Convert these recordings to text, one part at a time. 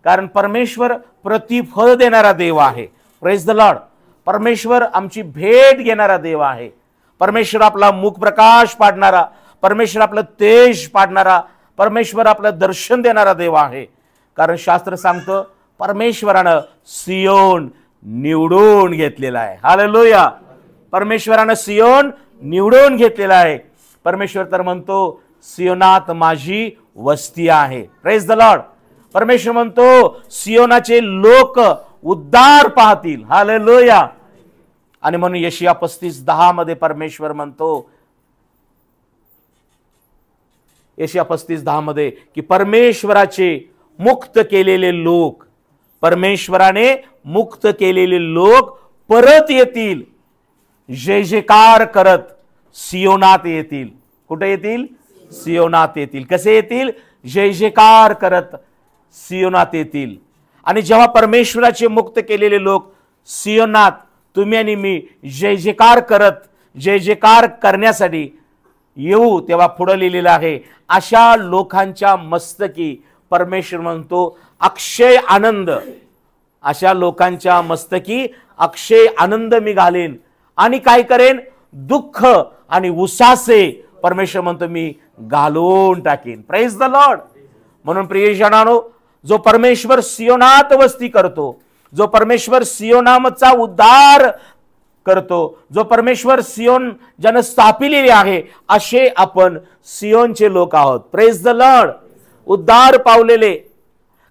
कारण परमेश्वर प्रतिफळ देणारा देव आहे. Praise the Lord. परमेश्वर आमची भेट घेणारा देव आहे. परमेश्वर आपला मुख प्रकाश पाडणारा, परमेश्वर आपलं तेज पाडणारा, परमेश्वर आपलं दर्शन देणारा देव आहे. कारण शास्त्र सांगतं परमेश्वरानं सियोन निवडून घेतलेला आहे. हालेलुया. परमेश्वरानं सियोन निवडून घेतलेला आहे. परमेश्वर तर म्हणतो सियोनात माझी वस्ती आहे. Praise the Lord. परमेश्वर म्हणतो सियोनाचे लोक उद्धार पाहतील. हालेलुया. आणि म्हणून यशाया 35:10 मध्ये परमेश्वर म्हणतो, यशाया 35:10 मध्ये की परमेश्वराचे मुक्त केलेले लोक, परमेश्वराने मुक्त केलेले लोक परत येतील, जय जयकार करत सियोनात येतील. कुठे येतील? सियोनात येतील. कसे येतील? जय जयकार करत सियोनात येतील. आणि जेव्हा परमेश्वराचे मुक्त केलेले लोक सियोनात, तुम्ही आणि मी जय जयकार करत, जय जयकार करण्यासाठी येऊ, तेव्हा पुढे लिहिलेलं आहे अशा लोकांच्या मस्तकी परमेश्वर म्हणतो अक्षय आनंद. अशा लोकांच्या मस्तकी अक्षय आनंद मी घालेन आणि काय करेन? दुःख आणि उसासे परमेश्वर म्हणतो मी घालून टाकेन. Praise the Lord. म्हणून प्रियजनांनो, जो परमेश्वर सियोनात वस्ती करतो, जो परमेश्वर सियोनामचा उद्धार करतो, जो परमेश्वर सियोन ज्यानं स्थापिलेले आहे, असे आपण सियोनचे लोक आहोत. Praise the Lord. उद्धार पावलेले,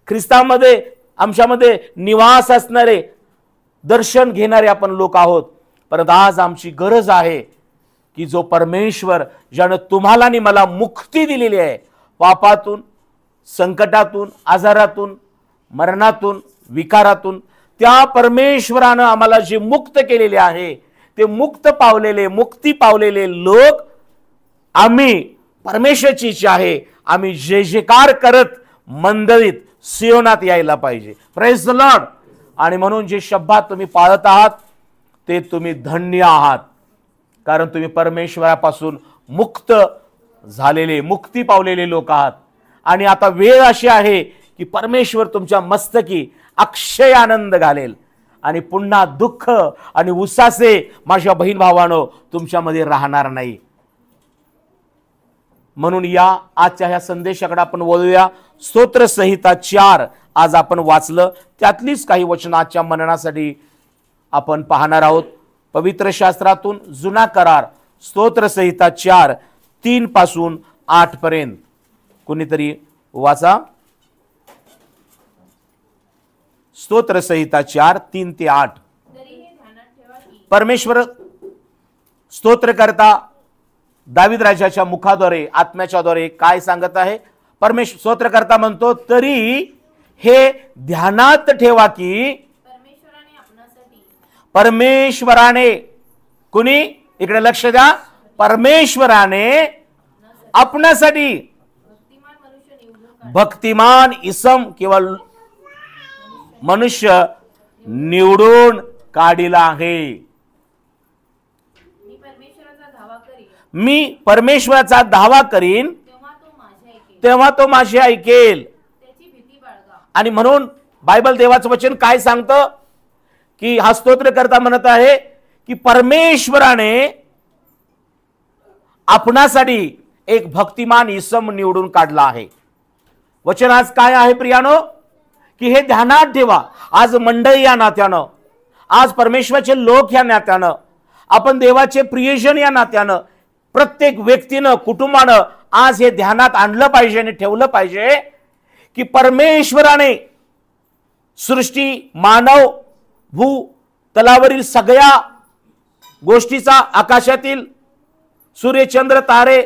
ख्रिस्तामध्ये आमच्यामध्ये निवास असणारे, दर्शन घेणारे आपण लोक आहोत. परंतु आज आमची गरज आहे की जो परमेश्वर ज्यानं तुम्हाला आणि मला मुक्ती दिलेली आहे, पापातून, संकटातून, आजारातून, मरणातून, विकारातून, त्या परमेश्वरानं आम्हाला जे मुक्त केलेले आहे, ते मुक्त पावलेले, मुक्ती पावलेले लोक आम्ही परमेश्वराची इच्छा आहे आम्ही जय जयकार करत मंडळीत सियोनात यायला पाहिजे. Praise the Lord. आणि म्हणून जे शब्दात तुम्ही पाळत आहात ते तुम्ही धन्य आहात, कारण तुम्ही परमेश्वरापासून मुक्त झालेले, मुक्ती पावलेले लोक आहात. आणि आता वेळ अशी आहे की परमेश्वर तुमच्या मस्तकी अक्षय आनंद घालेल आणि पुन्हा दुःख आणि उसासे माझ्या बहीण भावांनो तुमच्यामध्ये राहणार नाही. म्हणून या आजच्या ह्या संदेशाकडे आपण वळूया. स्तोत्र संहिता 4 आज आपण वाचलं, त्यातलीच काही वचन आजच्या मननासाठी आपण पाहणार आहोत. पवित्र शास्त्रातून जुना करार, स्तोत्र संहिता 4:3 पासून 8 पर्यंत. कोणीतरी वाचा. स्तोत्र संहिता 4:3 ते 8. परमेश्वर स्तोत्रकर्ता दावीद राजाच्या मुखाद्वारे, आत्म्याच्या द्वारे काय सांगत आहे? परमेश्वर स्तोत्रकर्ता म्हणतो, तरी हे ध्यानात ठेवा की परमेश्वराने, कुणी? इकडे लक्ष द्या. परमेश्वराने आपणासाठी भक्तिमान इसम किंवा मनुष्य निवडून काढिला आहे. मी परमेश्वराचा धावा करीन तेव्हा तो माझे ऐकेल. आणि म्हणून बायबल देवाचं वचन काय सांगतं की हा स्तोत्रकर्ता म्हणत आहे की परमेश्वराने आपणासाठी एक भक्तिमान इसम निवडून काढला आहे. वचन आज काय आहे प्रियानो? की हे ध्यानात ठेवा. आज मंडळी या नात्यानं, आज परमेश्वराचे लोक या नात्यानं, आपण देवाचे प्रियजन या नात्यानं, प्रत्येक व्यक्तीनं, कुटुंबानं आज हे ध्यानात आणलं पाहिजे आणि ठेवलं पाहिजे की परमेश्वराने सृष्टी, मानव, भू तलावरील सगळ्या गोष्टीचा, आकाशातील सूर्यचंद्र तारे,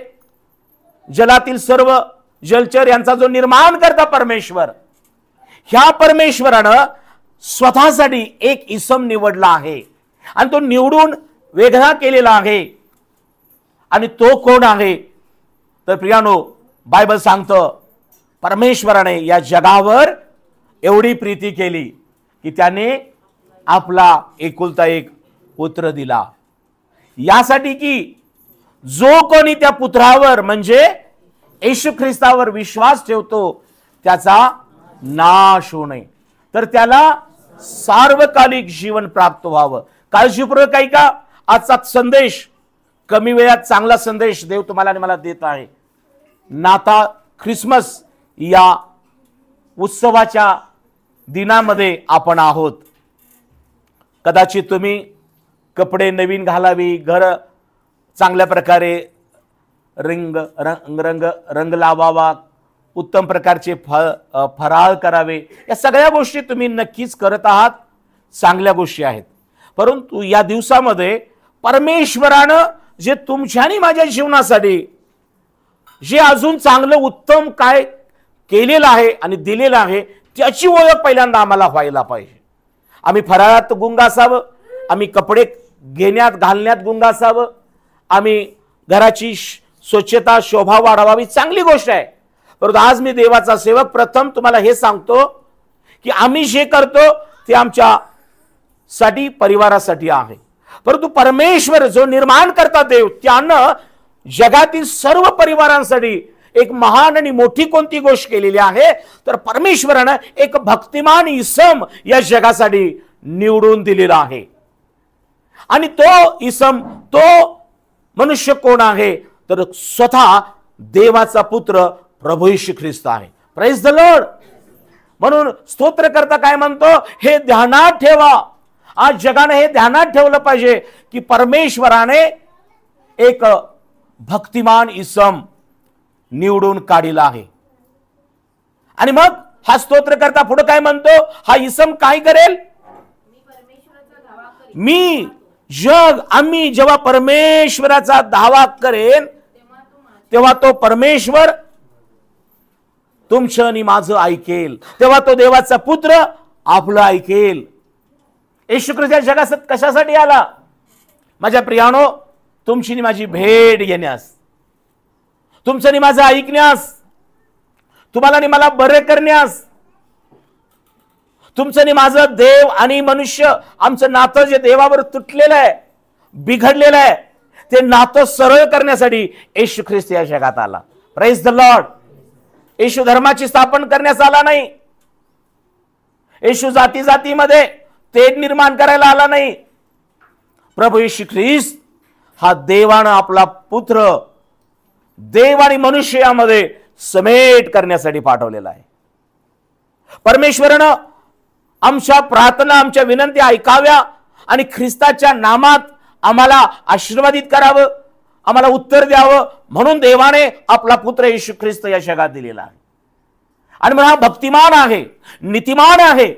जलातील सर्व जलचर यांचा जो निर्माण करता परमेश्वर, ह्या परमेश्वरानं स्वतःसाठी एक इसम निवडला आहे आणि तो निवडून वेगळा केलेला आहे. आणि तो कोण आहे? तर प्रियानो, बायबल सांगतं परमेश्वराने या जगावर एवढी प्रीती केली की त्याने आपला एकुलता एक पुत्र दिला, यासाठी की जो कोणी त्या पुत्रावर म्हणजे येशू ख्रिस्तावर विश्वास ठेवतो त्याचा नाश होऊ नये, तर त्याला सार्वकालिक जीवन प्राप्त व्हावं. काळजीपूर्वक ऐका. आजचा संदेश कमी वेळात चांगला संदेश देव तुम्हाला आणि मला देत आहे. नाताळ ख्रिसमस या उत्सवाच्या दिनामध्ये आपण आहोत. कदाचित तुम्ही कपडे नवीन घालावी, घर चांगल्या प्रकारे रंग लावावा, उत्तम प्रकारचे फराळ करावे, या सगळ्या गोष्टी तुम्ही नक्कीच करत आहात, चांगल्या गोष्टी आहेत. परंतु या दिवसामध्ये परमेश्वरानं जे तुमच्या आणि माझ्या जीवनासाठी जे अजून चांगलं उत्तम काय केलेलं आहे आणि दिलेलं आहे, त्याची ओळख पहिल्यांदा आम्हाला व्हायला पाहिजे. आम्ही फराळात गुंग असावं, आम्ही कपडे घेण्यात घालण्यात गुंग असावं, आम्ही घराची स्वच्छता शोभा वाढवावी, चांगली गोष्ट आहे. परंतु आज मी देवाचा सेवक प्रथम तुम्हाला हे सांगतो की आम्ही जे करतो ते आमच्या साठी परिवारासाठी आहे. परंतु परमेश्वर जो निर्माण करता देव, त्यानं जगातील सर्व परिवारांसाठी एक महान आणि मोठी कोणती गोष्ट केलेली आहे, तर परमेश्वरानं एक भक्तिमान इसम या जगासाठी निवडून दिलेला आहे. आणि तो इसम, तो मनुष्य कोण आहे, तर स्वतः देवाचा पुत्र प्रभू येशू ख्रिस्त आहे. Praise the Lord. म्हणून स्तोत्रकर्ता काय म्हणतो, हे ध्यानात ठेवा. आज जगाने हे ध्यानात ठेवलं पाहिजे की परमेश्वराने एक भक्तिमान इसम निवडून काढला आहे. आणि मग हा स्तोत्रकर्ता पुढे काय म्हणतो, हा इसम काय करेल, आम्ही जेव्हा परमेश्वराचा धावा करेन तेव्हा तो परमेश्वर तुमचं आणि माझं ऐकेल, तेव्हा तो देवाचा पुत्र आपलं ऐकेल. येशू ख्रिस्त या जगात कशासाठी आला माझ्या प्रियानो, तुमची आणि माझी भेट घेण्यास, तुमचं आणि माझं ऐकण्यास, तुम्हाला आणि मला बरे करण्यास, तुमचं आणि माझं देव आणि मनुष्य आमचं नातं जे देवावर तुटलेलं आहे, बिघडलेलं आहे, ते नातं सरळ करण्यासाठी येशू ख्रिस्त या जगात आला. Praise the lord. येशू धर्माची स्थापना करण्यास आला नाही, येशू जाती जातीमध्ये तेढ निर्माण करायला आला नाही. प्रभू येशू ख्रिस्त हा देवानं आपला पुत्र देव आणि मनुष्य यामध्ये समेट करण्यासाठी पाठवलेला आहे. परमेश्वरानं आमच्या प्रार्थना, आमच्या विनंती ऐकाव्या आणि ख्रिस्ताच्या नामात आम्हाला आशीर्वादित करावं, आम्हाला उत्तर द्यावं, म्हणून देवाने आपला पुत्र येशू ख्रिस्त या जगात दिलेला आहे. आणि म्हणून हा भक्तिमान आहे, नीतिमान आहे.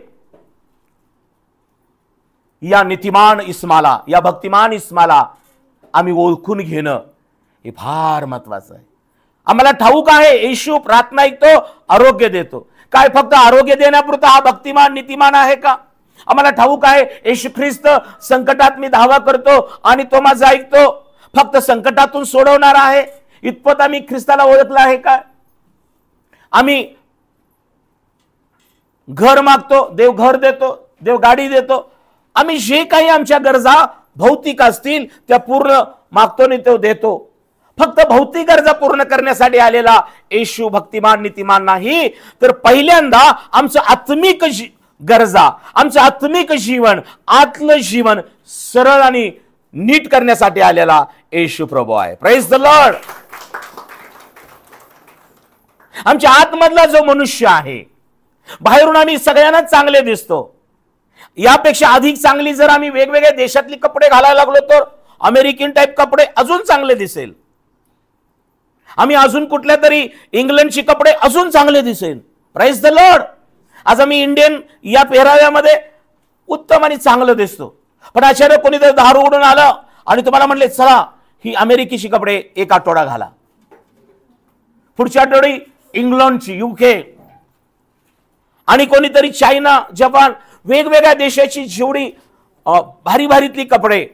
या नीतिमान इस्माला, या भक्तिमान इस्माला आम्ही ओळखून घेणं हे फार महत्वाचं आहे. आम्हाला ठाऊक आहे येशू प्रार्थना ऐकतो, आरोग्य देतो. काय फक्त आरोग्य देण्यापुरता हा भक्तिमान नीतिमान आहे का? आम्हाला ठाऊक आहे येशू ख्रिस्त संकटात मी धावा करतो आणि तो माझा ऐकतो, फक्त संकटातून सोडवणार आहे, इतपत आम्ही ख्रिस्ताला ओळखलं आहे का? आम्ही घर मागतो, देव घर देतो, देव गाडी देतो. आम्ही जे काही आमच्या गरजा भौतिक असतील त्या पूर्ण मागतो आणि तो देतो. फक्त भौतिक गरजा पूर्ण करण्यासाठी आलेला येशू भक्तिमान नीतिमान नाही, तर पहिल्यांदा आमचं आत्मिक गरजा, आमचं आत्मिक जीवन, आतलं जीवन सरळ आणि नीट करण्यासाठी आलेला येशू प्रभू आहे. Praise the Lord. आमच्या आतमधला जो मनुष्य आहे, बाहेरून आम्ही सगळ्यांना चांगले दिसतो, यापेक्षा अधिक चांगली जर आम्ही वेगवेगळ्या देशातली कपडे घालायला लागलो तर अमेरिकन टाइप कपडे अजून चांगले दिसेल. आम्ही अजून कुठल्या तरी इंग्लंडची कपडे अजून चांगले दिसेल. Praise the Lord. आज आम्ही इंडियन या पेहराव्यामध्ये उत्तम आणि चांगलं दिसतो. पण आचार्य कोणीतरी दारू उडून आलं आणि तुम्हाला म्हणले चला ही अमेरिकेची कपडे एक आठवडा घाला, पुढच्या आठवडी इंग्लंडची, युके आणि कोणीतरी चायना, जपान, वेगवेगळ्या देशाची जेवढी भारी भारीतली कपडे,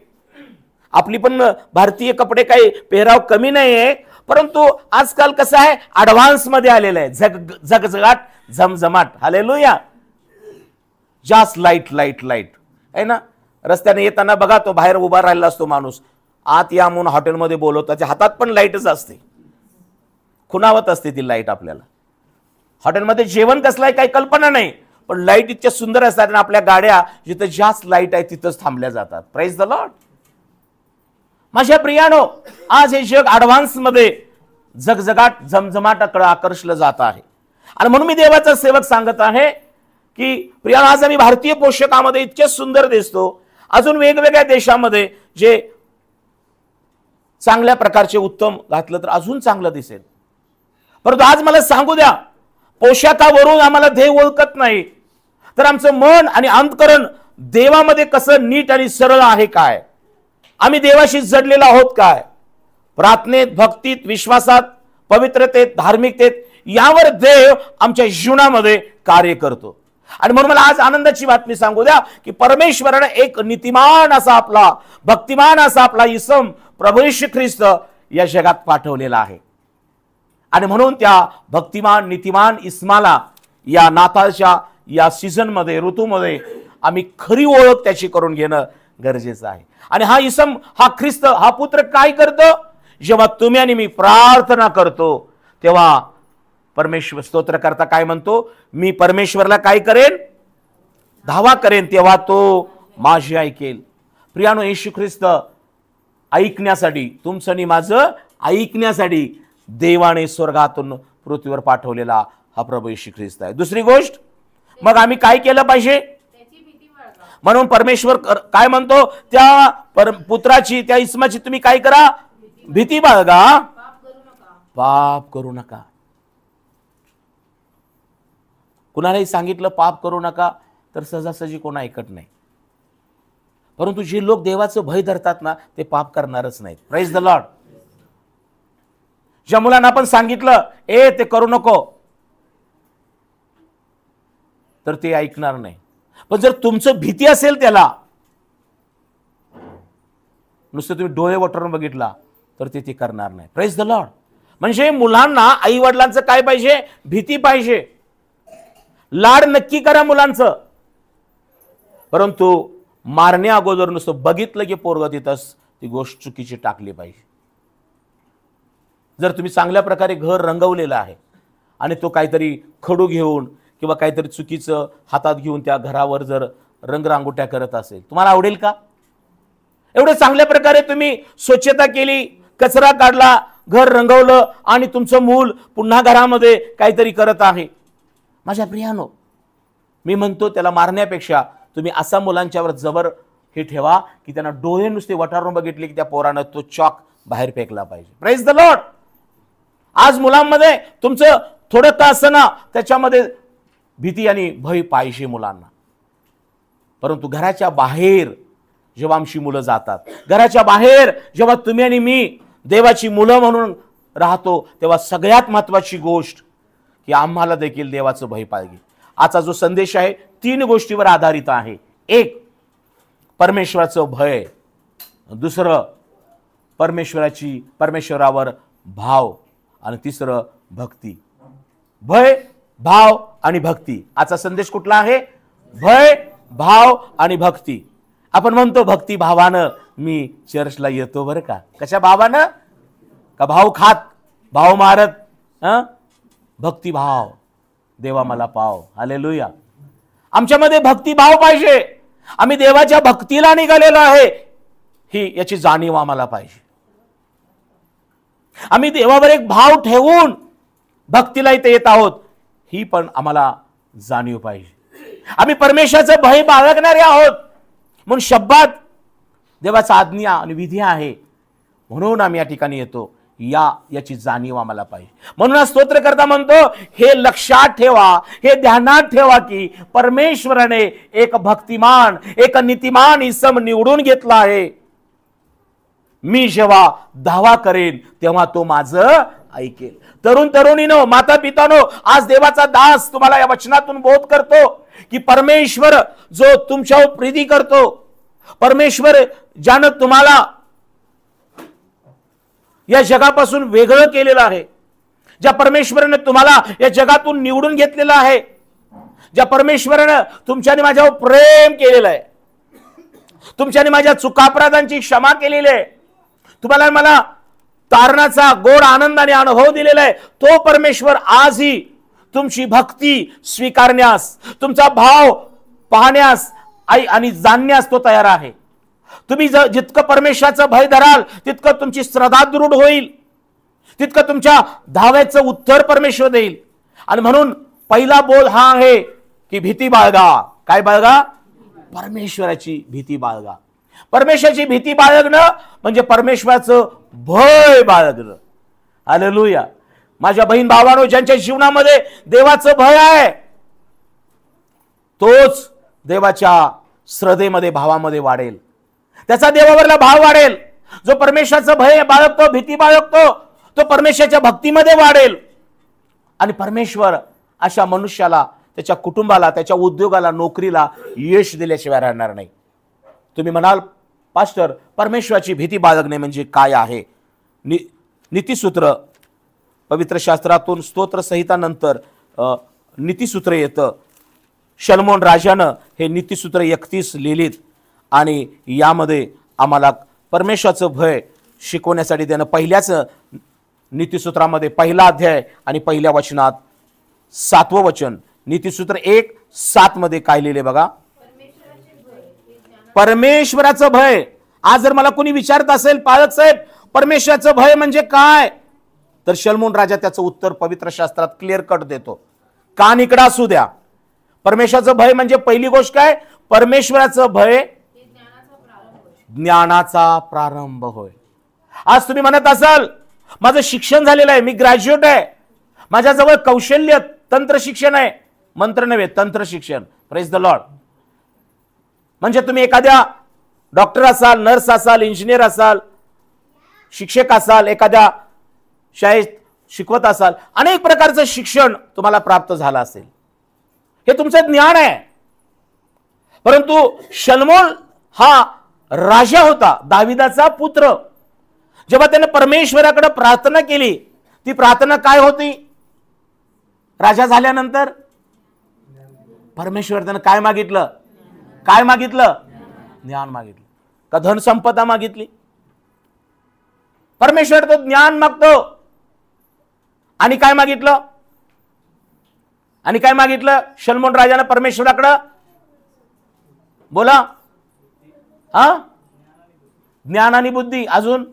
आपली पण भारतीय कपडे काही पेहराव कमी नाही आहे, परंतु आजकाल कसं आहे ऍडव्हान्स मध्ये आलेलं आहे, झगझगाट झमझमाट. हालेलुया. जास्त लाईट लाईट लाईट आहे ना. रस्त्याने येताना बघा तो बाहेर उभा राहिला असतो माणूस, आत या म्हणून हॉटेलमध्ये बोलवतो, त्याच्या हातात पण लाईटच असते, खुणावत असते ती लाईट आपल्याला. हॉटेलमध्ये जेवण कसलं आहे काही कल्पना नाही, पण लाईट इतक्या सुंदर असतात आणि आपल्या गाड्या जिथं जास्त लाईट आहे तिथंच थांबल्या जातात. Praise the Lord. माझ्या प्रियानो, आज हे जग ऍडव्हान्स मध्ये जगजगाट झमझमाटाकडे आकर्षलं जात आहे. आणि म्हणून मी देवाचा सेवक सांगत आहे की प्रियानो, आज आम्ही भारतीय पोशाखामध्ये इतके सुंदर दिसतो, अजून वेगवेगळ्या देशामध्ये जे चांगल्या प्रकारचे उत्तम घातलं तर अजून चांगलं दिसेल. परंतु आज मला सांगू द्या, पोशाखावरून आम्हाला देव ओळखत नाही, तर आमचं मन आणि अंतकरण देवामध्ये कसं नीट आणि सरळ आहे काय, आम्ही देवाशी जडलेलो आहोत काय, प्रार्थनेत, भक्तीत, विश्वासात, पवित्रतेत, धार्मिकतेत, यावर देव आमच्या जीवनामध्ये कार्य करतो. आणि म्हणून मला आज आनंदाची बातमी सांगू द्या की परमेश्वराने एक नीतिमान असा आपला, भक्तिमान असा आपला इसम प्रभू येशू ख्रिस्त या जगात पाठवलेला आहे. आणि म्हणून त्या भक्तिमान नीतिमान इस्माला या नाताळच्या या सीझन मध्ये, ऋतूमध्ये आम्ही खरी ओळख त्याची करून घेणं गरजेचं आहे. आणि हा इसम, हा ख्रिस्त, हा पुत्र काय करतो? जेव्हा तुम्ही आणि मी प्रार्थना करतो तेव्हा परमेश्वर स्तोत्र करता काय म्हणतो? मी परमेश्वरला काय करेन? धावा करेन, तेव्हा तो माझी ऐकेल. प्रियानो, येशू ख्रिस्त ऐकण्यासाठी, तुमचं आणि माझं ऐकण्यासाठी देवाने स्वर्गातून पृथ्वीवर पाठवलेला हा प्रभू येशू ख्रिस्त आहे. दुसरी गोष्ट, मग आम्ही काय केलं पाहिजे? म्हणून परमेश्वर काय म्हणतो? त्या पुत्राची, त्या इस्माची तुम्ही काय करा? भीती बाळगा, पाप करू नका. कुणालाही सांगितलं पाप करू नका तर सहजासहजी कोण ऐकत नाही. परंतु जे लोक देवाचं भय धरतात ना, ते पाप करणारच नाहीत. Praise the Lord. ज्या मुलांना आपण सांगितलं ते करू नको, तर ते ऐकणार नाही. पण जर तुमचं भीती असेल त्याला, नुसतं तुम्ही डोळे वटरून बघितला तर ते करणार नाही. Praise the Lord. म्हणजे मुलांना आई वडिलांचं काय पाहिजे? भीती पाहिजे. लाड नक्की करा मुलांचं, परंतु मारण्या अगोदर नुसतं बघितलं की पोरगं तिथंच ती गोष्ट चुकीची टाकली पाहिजे. जर तुम्ही चांगल्या प्रकारे घर रंगवलेलं आहे आणि तो काहीतरी खडू घेऊन किंवा काहीतरी चुकीचं हातात घेऊन त्या घरावर जर रंगरांगोट्या करत असेल, तुम्हाला आवडेल का? एवढे चांगल्या प्रकारे तुम्ही स्वच्छता केली, कचरा काढला, घर रंगवलं आणि तुमचं मूल पुन्हा घरामध्ये काहीतरी करत आहे. माझ्या प्रियानो, मी म्हणतो त्याला मारण्यापेक्षा तुम्ही असा मुलांच्यावर जबर हे ठेवा की त्यांना डोळे नुसते वटारून बघितले की त्या पोरानं तो चॉक बाहेर फेकला पाहिजे. Praise the Lord. आज मुलांमध्ये तुमचं थोडं का असना त्याच्यामध्ये भीती आणि भय पाहिजे मुलांना. परंतु घराच्या बाहेर जेव्हा आमची मुलं जातात, घराच्या बाहेर जेव्हा तुम्ही आणि मी देवाची मुलं म्हणून राहतो, तेव्हा सगळ्यात महत्वाची गोष्ट की आम्हाला देखील देवाचं भय पाहिजे. आजचा जो संदेश आहे 3 गोष्टीवर आधारित आहे. एक, परमेश्वराचं भय. दुसरं, परमेश्वरावर भाव. आणि तिसरं, भक्ती. भय, भाव आणि भक्ती. आजचा संदेश कुठला आहे? भय, भाव आणि भक्ती. आपण म्हणतो भक्ती भावानं मी चर्चला येतो बरं का. कशा भावानं? का भाव खात, भाव मारत? भक्तिभाव. देवा मला पाव. हालेलुया. आमच्यामध्ये भक्तिभाव पाहिजे. आम्ही देवाच्या भक्तीला निघालेलो आहे ही याची जाणीव आम्हाला पाहिजे. आम्ही देवावर एक भाव ठेवून भक्तीला इथे येत आहोत ही पण आम्हाला जाणीव पाहिजे. आम्ही परमेश्वराचं भय बाळगणारे आहोत म्हणून शब्दात देवाचा आज्ञा आणि विधी आहे म्हणून आम्ही या ठिकाणी येतो याची जाणीव आम्हाला पाहिजे. म्हणून स्तोत्र करता म्हणतो, हे लक्षात ठेवा, हे ध्यानात ठेवा की परमेश्वराने एक भक्तिमान, एक नीतिमान इसम निवडून घेतला आहे. मी जेव्हा धावा करेन तेव्हा तो माझं ऐकेल. तरुण तरुणीनो, माता पितानो, आज देवाचा दास तुम्हाला या वचनातून बोध करतो की परमेश्वर जो तुमच्यावर प्रीती करतो, परमेश्वर ज्यानं तुम्हाला या जगापासून वेगळं केलेलं आहे, ज्या परमेश्वराने तुम्हाला या जगातून निवडून घेतलेलं आहे, ज्या परमेश्वराने तुमच्याने माझ्यावर प्रेम केलेलं आहे, तुमच्याने माझ्या चुकापराधांची क्षमा केलेली आहे, तुम्हाला मला तारणाचा गोड आनंदाने अनुभव दिलेला आहे, तो परमेश्वर आजही तुमची भक्ती स्वीकारण्यास, तुमचा भाव पाहण्यास आणि जाणण्यास तो तयार आहे. तुम्ही जितकं परमेश्वराचं भय धराल तितकं तुमची श्रद्धा दृढ होईल, तितकं तुमच्या धाव्याचं उत्तर परमेश्वर देईल. आणि म्हणून पहिला बोध हा आहे की भीती बाळगा. काय बाळगा? परमेश्वराची भीती बाळगा. परमेश्वराची भीती बाळगणं म्हणजे परमेश्वराचं भय बाळगणं. हालेलुया. माझ्या बहीण भावांनो, ज्यांच्या जीवनामध्ये देवाचं भय आहे तोच देवाच्या श्रद्धेमध्ये, भावामध्ये वाढेल. त्याचा देवावरला भाव वाढेल. जो परमेश्वराचं भय बाळगतो, भीती बाळगतो, तो परमेश्वराच्या भक्तीमध्ये वाढेल. आणि परमेश्वर अशा मनुष्याला, त्याच्या कुटुंबाला, त्याच्या उद्योगाला, नोकरीला यश दिल्याशिवाय राहणार नाही. तुम्ही म्हणाल, पास्टर परमेश्वराची भीती बाळगणे म्हणजे काय आहे? नीतिसूत्र, पवित्र शास्त्रातून स्तोत्र संहितानंतर नीतिसूत्र येतं. शलोमोन राजानं हे नीतिसूत्र 31 लिहिलीत आणि यामध्ये आम्हाला परमेश्वराचं भय शिकवण्यासाठी त्यानं पहिल्याच नीतिसूत्रामध्ये पहिला अध्याय आणि पहिल्या वचनात 7वं वचन, नीतिसूत्र 1:7 मध्ये काय लिहिले बघा. परमेश्वराचं भय. आज जर मला कोणी विचारत असेल, पालक साहेब परमेश्वराचं भय म्हणजे काय, तर शलोमोन राजा त्याचं उत्तर पवित्र शास्त्रात क्लिअर कट देतो. कान इकडं असू द्या. परमेश्वराचं भय म्हणजे पहिली गोष्ट काय? परमेश्वराचं भय ज्ञानाचा प्रारंभ होय. आज तुम्ही म्हणत असाल माझं शिक्षण झालेलं आहे, मी ग्रॅज्युएट आहे, माझ्याजवळ कौशल्य तंत्र शिक्षण आहे. मंत्र नव्हे, तंत्र शिक्षण. Praise the Lord. म्हणजे तुम्ही एखाद्या डॉक्टर असाल, नर्स असाल, इंजिनियर असाल, शिक्षक असाल, एखाद्या शाळेत शिकवत असाल, अनेक प्रकारचं शिक्षण तुम्हाला प्राप्त झालं असेल, हे तुमचं ज्ञान आहे. परंतु शलोमोन हा राजा होता, दाविदाचा पुत्र. जेव्हा त्याने परमेश्वराकडे प्रार्थना केली, ती प्रार्थना काय होती? राजा झाल्यानंतर परमेश्वर त्यानं काय मागितलं? काय मागितलं? ज्ञान मागितलं. का धन संपदा मागितली? परमेश्वर तो ज्ञान मागतो. आणि काय मागितलं? आणि काय मागितलं शलोमोन राजाने परमेश्वराकडे? बोला. ज्ञान आणि बुद्धी. अजून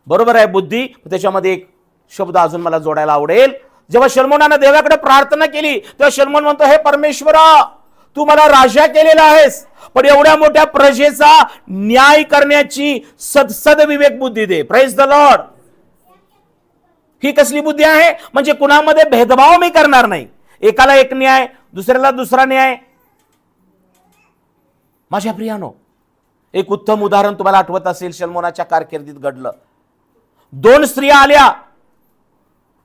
बरोबर आहे, बुद्धी. त्याच्यामध्ये एक शब्द अजून मला जोडायला आवडेल. जेव्हा शलोमोनाने देवाकडे प्रार्थना केली तेव्हा शलोमोन म्हणतो, हे परमेश्वरा, तू मला राजा केलेला आहेस, पण एवढ्या मोठ्या प्रजेचा न्याय करण्याची सदविवेक बुद्धी दे. Praise the lord. ही कसली बुद्धी आहे? म्हणजे कुणामध्ये भेदभाव मी करणार नाही. एकाला एक न्याय, दुसऱ्याला दुसरा न्याय. माझ्या प्रियानो, एक उत्तम उदाहरण तुम्हाला आठवत असेल, शलोमोनाच्या कारकिर्दीत घडलं. 2 स्त्रिया आल्या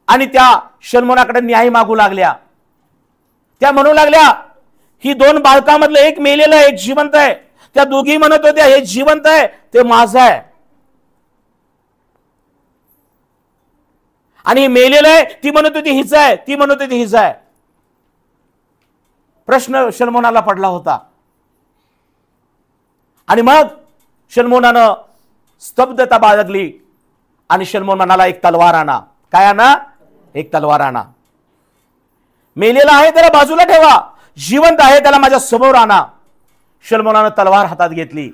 आणि त्या शलोमोनाकडे न्याय मागू लागल्या. त्या म्हणू लागल्या, ही 2 बालकामधलं एक मेलेलं आहे, एक जिवंत आहे. त्या दोघी म्हणत होत्या, हे जिवंत आहे ते माझं आहे, आणि हे मेलेलं आहे ती म्हणत होती हिचं आहे, ती म्हणत होती हिचं आहे. प्रश्न शलोमोनाला पडला होता. आणि मग शलोमोनानं स्तब्धता बाळगली आणि शलोमोन म्हणाला, एक तलवार आणा. काय आणा? एक तलवार आणा. मेलेला आहे त्याला बाजूला ठेवा, जिवंत आहे त्याला माझ्या समोर आणा. शलोमोनानं तलवार हातात घेतली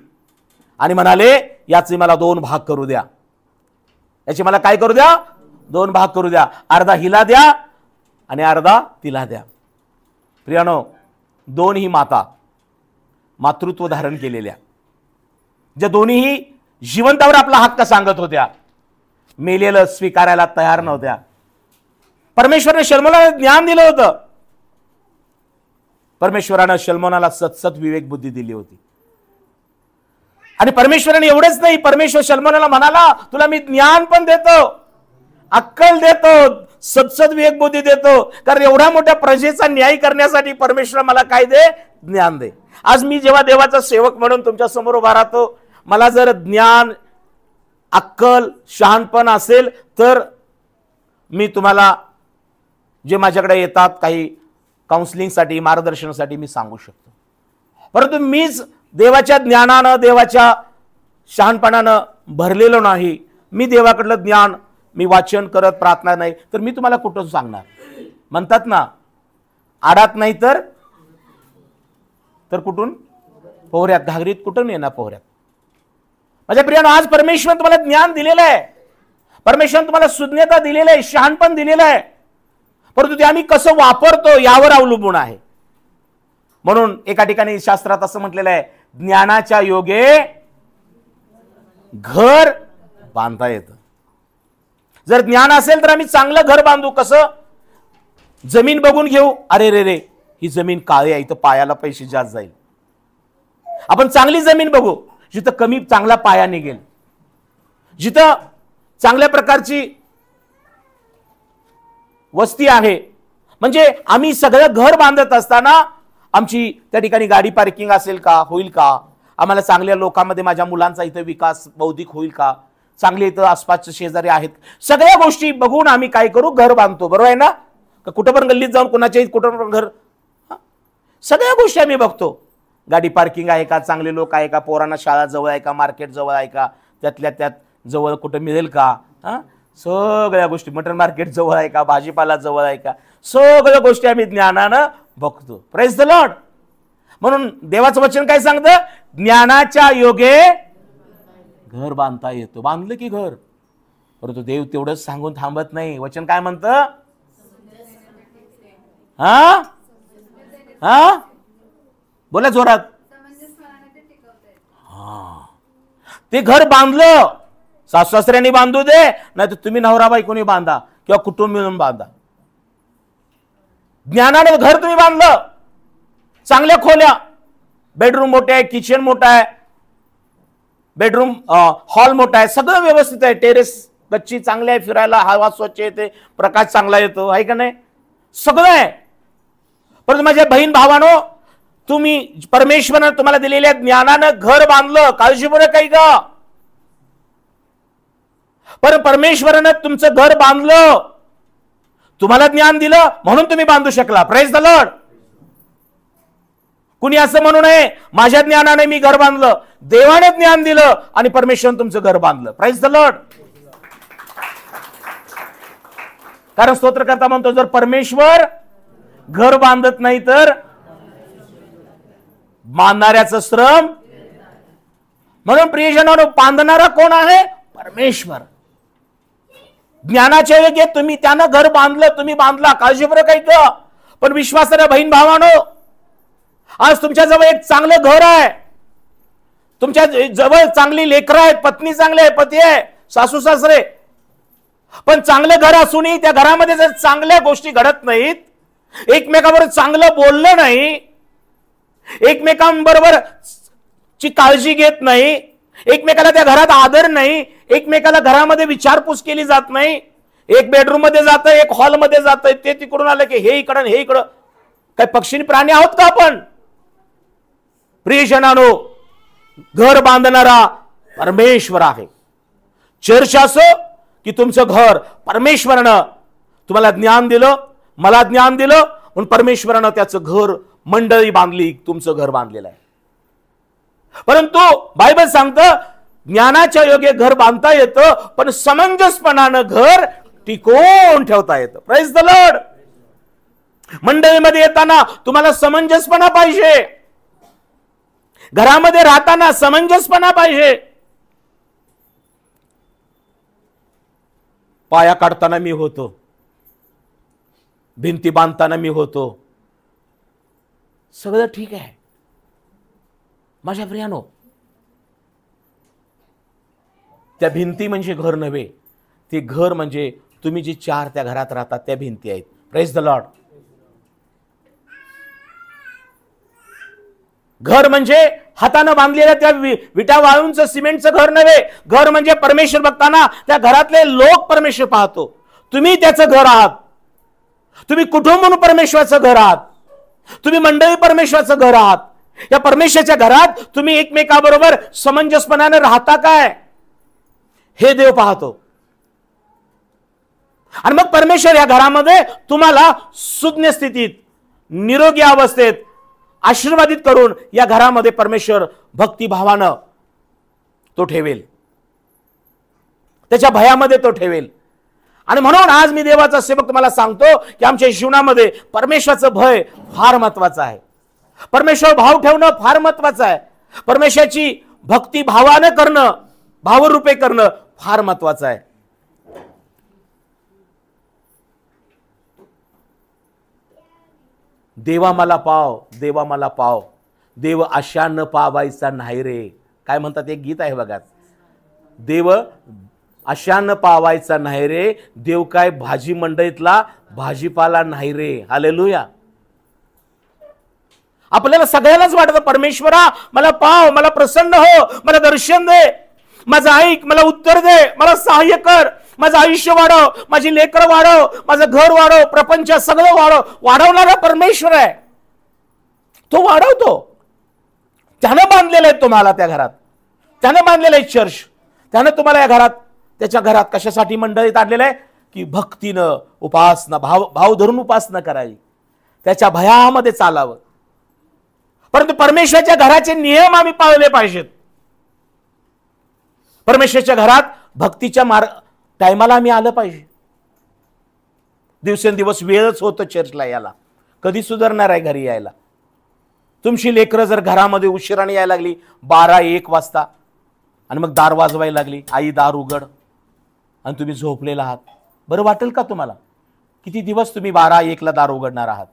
आणि म्हणाले, याचे मला 2 भाग करू द्या. याचे मला काय करू द्या? 2 भाग करू द्या. अर्धा हिला द्या आणि अर्धा तिला द्या. प्रियानो, 2 ही माता मातृत्व धारण केलेल्या, ज्या दोन्हीही जिवंतावर आपला हक्क सांगत होत्या, मेलेलं स्वीकारायला तयार नव्हत्या. परमेश्वराने शलोमोनाला ज्ञान दिलं होतं. परमेश्वराने शलोमोनाला सतसत विवेक बुद्धी दिली होती. आणि परमेश्वराने एवढंच नाही, परमेश्वर शलोमोनाला म्हणाला, तुला मी ज्ञान पण देतो, अक्कल देतो, सतसत विवेक बुद्धी देतो. कारण एवढ्या मोठ्या प्रजेचा न्याय करण्यासाठी परमेश्वर मला काय दे? ज्ञान दे. आज मी जेव्हा देवाचा सेवक म्हणून तुमच्या समोर उभा राहतो, मला जर ज्ञान, अक्कल, शहाणपण असेल तर मी तुम्हाला जे माझ्याकडे येतात काही काउन्सिलिंगसाठी, मार्गदर्शनासाठी मी सांगू शकतो. परंतु मीच देवाच्या ज्ञानानं, देवाच्या शहाणपणानं भरलेलो नाही. मी देवाकडलं ज्ञान मी वाचन करत प्रार्थना नाही, तर मी तुम्हाला कुठं सांगणार? म्हणतात ना, आडात नाही तर कुठून? पोहऱ्यात. घागरीत कुठून येणार पोहऱ्यात? माझ्या प्रियानो, आज परमेश्वर तुम्हाला ज्ञान दिलेलं आहे, परमेश्वर तुम्हाला सुज्ञता दिलेलं आहे, शहाणपण दिलेलं आहे, परंतु ते आम्ही कसं वापरतो यावर अवलंबून आहे. म्हणून एका ठिकाणी शास्त्रात असं म्हटलेलं आहे, ज्ञानाच्या योगे घर बांधता येतं. जर ज्ञान असेल तर आम्ही चांगलं घर बांधू. कसं? जमीन बघून घेऊ, अरे रे रे ही जमीन काळी आहे, इथं पायाला पैसे जास्त जाईल. आपण चांगली जमीन बघू, जिथं कमी चांगला पाया निघेल, जिथं चांगल्या प्रकारची वस्ती आहे. म्हणजे आम्ही सगळं घर बांधत असताना आमची त्या ठिकाणी गाडी पार्किंग असेल का, होईल का? आम्हाला चांगल्या लोकांमध्ये माझ्या मुलांचा इथं विकास बौद्धिक होईल का? चांगले इथं आसपासचे शेजारी आहेत. सगळ्या गोष्टी बघून आम्ही काय करू? घर बांधतो. बरोबर आहे ना? कुठं पण गल्लीत जाऊन कुणाच्या कुठं पण घर, सगळ्या गोष्टी आम्ही बघतो. गाडी पार्किंग आहे का, चांगले लोक आहे का, पोरांना शाळा जवळ आहे का, मार्केट जवळ आहे का, त्यातल्या त्यात जवळ कुठं मिळेल का, सगळ्या गोष्टी, मटन मार्केट जवळ आहे का, भाजीपाला जवळ आहे का, सगळ्या गोष्टी आम्ही ज्ञानानं बघतो. Praise the Lord. म्हणून देवाचं वचन काय सांगतं? ज्ञानाच्या योगे घर बांधता येतो. बांधलं की घर. परंतु देव तेवढंच सांगून थांबत नाही. वचन काय म्हणतं? बोला जोरात. ते घर बांधलं, सासू सासऱ्यांनी बांधू दे, नाही तर तुम्ही नवरा बायकोनी बांधा किंवा कुटुंब मिळून बांधा. ज्ञानाने घर तुम्ही बांधलं, चांगल्या खोल्या, बेडरूम मोठे आहे, किचन मोठा आहे, बेडरूम हॉल मोठा आहे, सगळं व्यवस्थित आहे, टेरेस गच्ची चांगली आहे, फिरायला हवा स्वच्छ येते, प्रकाश चांगला येतो, आहे का नाही? सगळं आहे. परंतु माझ्या बहीण भावानो, तुम्ही परमेश्वराने तुम्हाला दिलेल्या ज्ञानानं घर बांधलं, काळजीपूर्वक काही का? पण परमेश्वराने तुमचं घर बांधलं, तुम्हाला ज्ञान दिलं म्हणून तुम्ही बांधू शकला. Praise the Lord. कुणी असं म्हणू नये माझ्या ज्ञानाने मी घर बांधलं. देवाने ज्ञान दिलं आणि परमेश्वराने तुमचं घर बांधलं. Praise the Lord. कारण स्तोत्रकर्ता म्हणतो, जर परमेश्वर घर बांधत नाही तर बांधणाऱ्याचं श्रम. म्हणून प्रियजनांनो, बांधणारा कोण आहे? परमेश्वर. ज्ञानाच्या योगे तुम्ही त्यानं घर बांधलं, तुम्ही बांधला, काळजीपूर्वक ऐका. पण विश्वासाने बहीण भावानो, आज तुमच्या जवळ एक चांगलं घर आहे, तुमच्या जवळ चांगली लेकरं आहेत, पत्नी चांगली आहे, पती आहे, सासू सासरे. पण चांगलं घर असूनही त्या घरामध्ये जर चांगल्या गोष्टी घडत नाहीत, एकमेकांबरोबर चांगलं बोललं नाही, एकमेकांबरोबर ची काळजी घेत नाही, एकमेकाला त्या घरात आदर नाही, एकमेकाला घरामध्ये विचारपूस केली जात नाही, एक बेडरूम मध्ये जातं, एक हॉल मध्ये जातं, ते तिकडून आलं की हे इकडं हे इकडं. काय पक्षी प्राणी आहोत का आपण? प्रियजनांनो, घर बांधणारा परमेश्वर आहे. चर्च असो की तुमचं घर, परमेश्वरानं तुम्हाला ज्ञान दिलं, मला ज्ञान दिलं, म्हणून परमेश्वरानं त्याचं घर, मंडळी बांधली, तुमचं घर बांधलेलं आहे. परंतु बायबल सांगतं, ज्ञानाच्या योगे घर बांधता येतं, पण समंजसपणानं घर टिकवून ठेवता येतं. Praise the Lord. मंडळीमध्ये येताना तुम्हाला समंजसपणा पाहिजे, घरामध्ये राहताना समंजसपणा पाहिजे. पाया काढताना मी होतो, भिंती बांधताना मी होतो, सगळं ठीक आहे. माझ्या प्रियानो, त्या भिंती म्हणजे घर नव्हे, ते घर म्हणजे तुम्ही जी चार त्या घरात राहतात त्या भिंती आहेत. Praise the Lord. घर म्हणजे हाताने बांधलेल्या त्या विटा वाळूंचं सिमेंटचं घर नव्हे. घर म्हणजे परमेश्वर बघताना त्या घरातले लोक परमेश्वर पाहतो. तुम्ही त्याचं घर आहात, तुम्ही कुटुंब म्हणून परमेश्वराचं घर आहात, तुम्ही मंडळी परमेश्वराचं घर आहात. या परमेश्वराच्या घरात तुम्ही एकमेकाबरोबर समंजसपणाने राहता काय, हे देव पाहतो. आणि मग परमेश्वर या घरामध्ये तुम्हाला सुज्ञ स्थितीत, निरोगी अवस्थेत आशीर्वादित करून या घरामध्ये परमेश्वर भक्तिभावानं तो ठेवेल, त्याच्या भयामध्ये तो ठेवेल. आणि म्हणून आज मी देवाचा सेवक तुम्हाला सांगतो की आमच्या जीवनामध्ये परमेश्वराचं भय फार महत्वाचं आहे. परमेश्वर भाव ठेवणं फार महत्वाचं आहे. परमेश्वराची भक्ती भावानं करणं, भावरूपे करणं फार महत्वाचं आहे. देवा मला पाव, देवा मला पाव, देव आशा न पावायचा नाही रे. काय म्हणतात एक गीत आहे बघा, देव आशा न पावायचा नाही रे, देव काय भाजी मंडईतला भाजीपाला नाही रे. हालेलुया. आपल्याला सगळ्यालाच वाटतं परमेश्वरा मला पाव, मला प्रसन्न हो, मला दर्शन दे, माझं ऐक, मला उत्तर दे, मला सहाय्य कर, माझं आयुष्य वाढव, माझी लेकरं वाढव, माझं घर वाढव, प्रपंच सगळं वाढव. वाढवणारा परमेश्वर आहे, तो वाढवतो. त्यानं बांधलेलं आहे तुम्हाला त्या घरात, त्यानं बांधलेलं आहे चर्च, त्यानं तुम्हाला या घरात, त्याच्या घरात कशासाठी मंडळीत आणलेलं आहे की भक्तीनं उपासना, भाव धरून उपासना करावी, त्याच्या भयामध्ये चालावं. परंतु परमेश्वराच्या घराचे नियम आम्ही पाळले पाहिजेत. परमेश्वराच्या घरात भक्तीच्या टायमाला आम्ही आलं पाहिजे. दिवसेंदिवस वेळच होतं चर्चला यायला, कधी सुधारणार आहे घरी यायला? तुमची लेकरं जर घरामध्ये उशिराने यायला लागली 12-1 वाजता आणि मग दार वाजवायला लागली, आई दार उघड, आणि तुम्ही झोपलेला आहात, बरं वाटेल का तुम्हाला? किती दिवस तुम्ही 12-1 ला दार उघडणार आहात?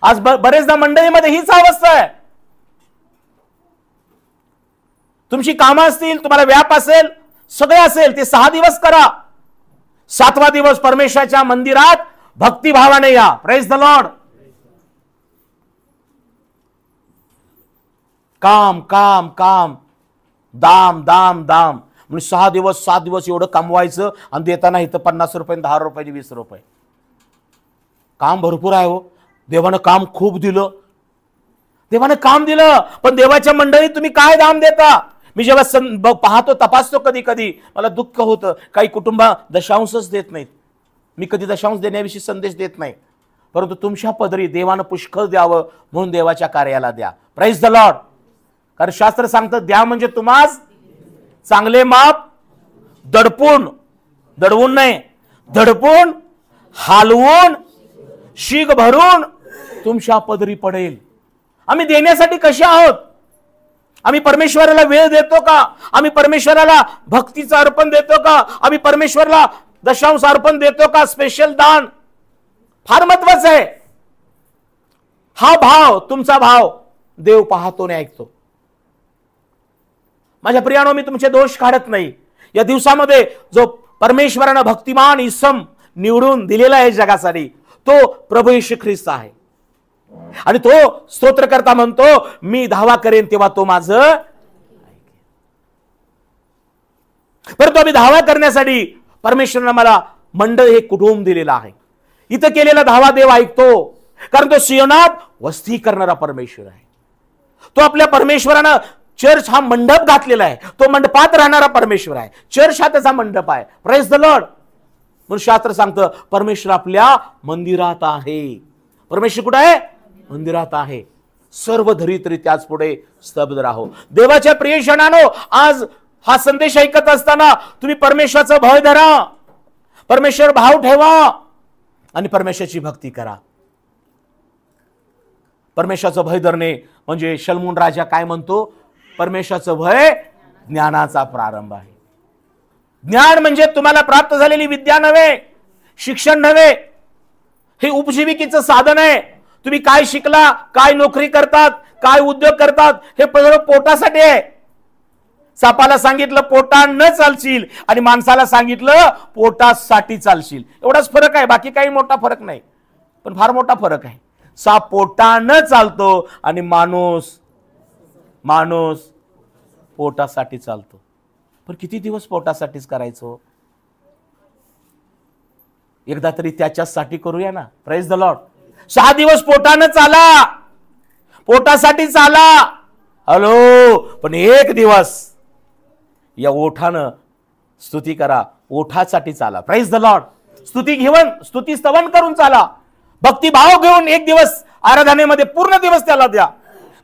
आज बरेचदा मंडळीमध्ये हीच अवस्था आहे. तुमची कामं असतील, तुम्हाला व्याप असेल, सगळे असेल, ते 6 दिवस करा. 7वा दिवस परमेश्वराच्या मंदिरात भक्तिभावाने या. Praise the Lord. काम काम काम, दाम दाम दाम, म्हणजे 6 दिवस 7 दिवस एवढं कमवायचं आणि देताना इथं 50 रुपये, 10 रुपये, 20 रुपये. काम भरपूर आहे हो, देवानं काम खूप दिलं, देवानं काम दिलं, पण देवाच्या मंडळीत तुम्ही काय दाम देता? मी जेव्हा पाहतो, तपासतो, कधी कधी मला दुःख होतं. काही कुटुंब दशांशच देत नाहीत. मी कधी दशांश देण्याविषयी संदेश देत नाही, परंतु तुमच्या पदरी देवानं पुष्कळ द्यावं म्हणून देवाच्या कार्याला द्या. Praise the Lord. कारण शास्त्र सांगतं द्या म्हणजे तुम्हास चांगले माप, दडवून नाही, दडपून, हालवून, शीग भरून तुमच्या पदरी पडेल. आम्ही देण्यासाठी कसे आहोत? आम्ही परमेश्वराला वेळ देतो का? आम्ही परमेश्वराला भक्तीचं अर्पण देतो का? आम्ही परमेश्वराला दशांश अर्पण देतो का? स्पेशल दान फार महत्वाचं आहे. हा भाव, तुमचा भाव देव पाहतो आणि ऐकतो. माझ्या प्रियानो, मी तुमचे दोष काढत नाही. या दिवसामध्ये जो परमेश्वरानं भक्तिमान इसम निवडून दिलेला आहे जगासाठी, तो प्रभू येशू ख्रिस्त आहे. आणि तो स्तोत्रकर्ता म्हणतो, मी धावा करेन तेव्हा तो माझं ऐकेल. परंतु आम्ही धावा करण्यासाठी परमेश्वरानं मला मंडळ हे कुटुंब दिलेलं आहे. इथं केलेला धावा देव ऐकतो, कारण तो सियोनात वस्ती करणारा परमेश्वर आहे. तो आपल्या परमेश्वरानं चर्च हा मंडप घातलेला आहे, तो मंडपात राहणारा परमेश्वर आहे. चर्च हा त्याचा मंडप आहे. Praise the Lord. म्हणून शास्त्र सांगतं परमेश्वर आपल्या मंदिरात आहे. परमेश्वर कुठे आहे? मंदिरात आहे. सर्व धरित्री त्याच पुढे स्तब्ध राहो. देवाच्या प्रियजनांनो, आज हा संदेश ऐकत असताना तुम्ही परमेश्वराचं भय धरा, परमेश्वर भाव ठेवा आणि परमेश्वराची भक्ती करा. परमेश्वराचं भय धरणे म्हणजे शलमून राजा काय म्हणतो? परमेश्वराचं भय ज्ञानाचा प्रारंभ आहे. ज्ञान म्हणजे तुम्हाला प्राप्त झालेली विद्या नव्हे, शिक्षण नव्हे, हे उपजीविकेचं साधन आहे. तुम्ही काय शिकला, काय नोकरी करतात, काय उद्योग करतात, हे पोटासाठी आहे. सापाला सांगितलं पोटानं चालशील आणि माणसाला सांगितलं पोटासाठी चालशील. एवढाच फरक आहे, बाकी काही मोठा फरक नाही, पण फार मोठा फरक आहे. साप पोटानं चालतो आणि माणूस पोटासाठी चालतो. पण किती दिवस पोटासाठीच करायचो? एकदा तरी त्याच्यासाठी करूया ना. Praise the Lord. 6 दिवस पोटानं चाला, पोटासाठी चाला, हॅलो, पण 1 दिवस या ओठानं स्तुती करा, ओठासाठी चाला. Praise the Lord. स्तुती स्तवन करून चाला, भक्तिभाव घेऊन 1 दिवस आराधनेमध्ये पूर्ण दिवस त्याला द्या.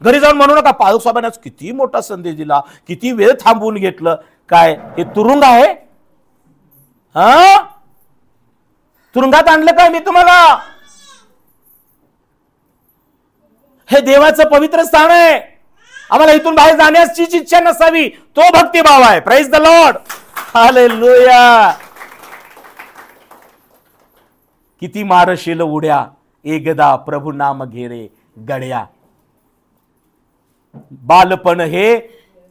घरी जाऊन म्हणू नका पालक साहेबांना किती मोठा संदेश दिला, किती वेळ थांबवून घेतलं. काय हे तुरुंग आहे? हा, तुरुंगात आणलं काय मी तुम्हाला? हे देवाचं पवित्र स्थान आहे. आम्हाला इथून बाहेर जाण्याचीच इच्छा नसावी. तो भक्तिभाव आहे. Praise the Lord. हालेलुया. किती मारशील उड्या, एकदा प्रभू नाम घेरे गड्या. बालपण हे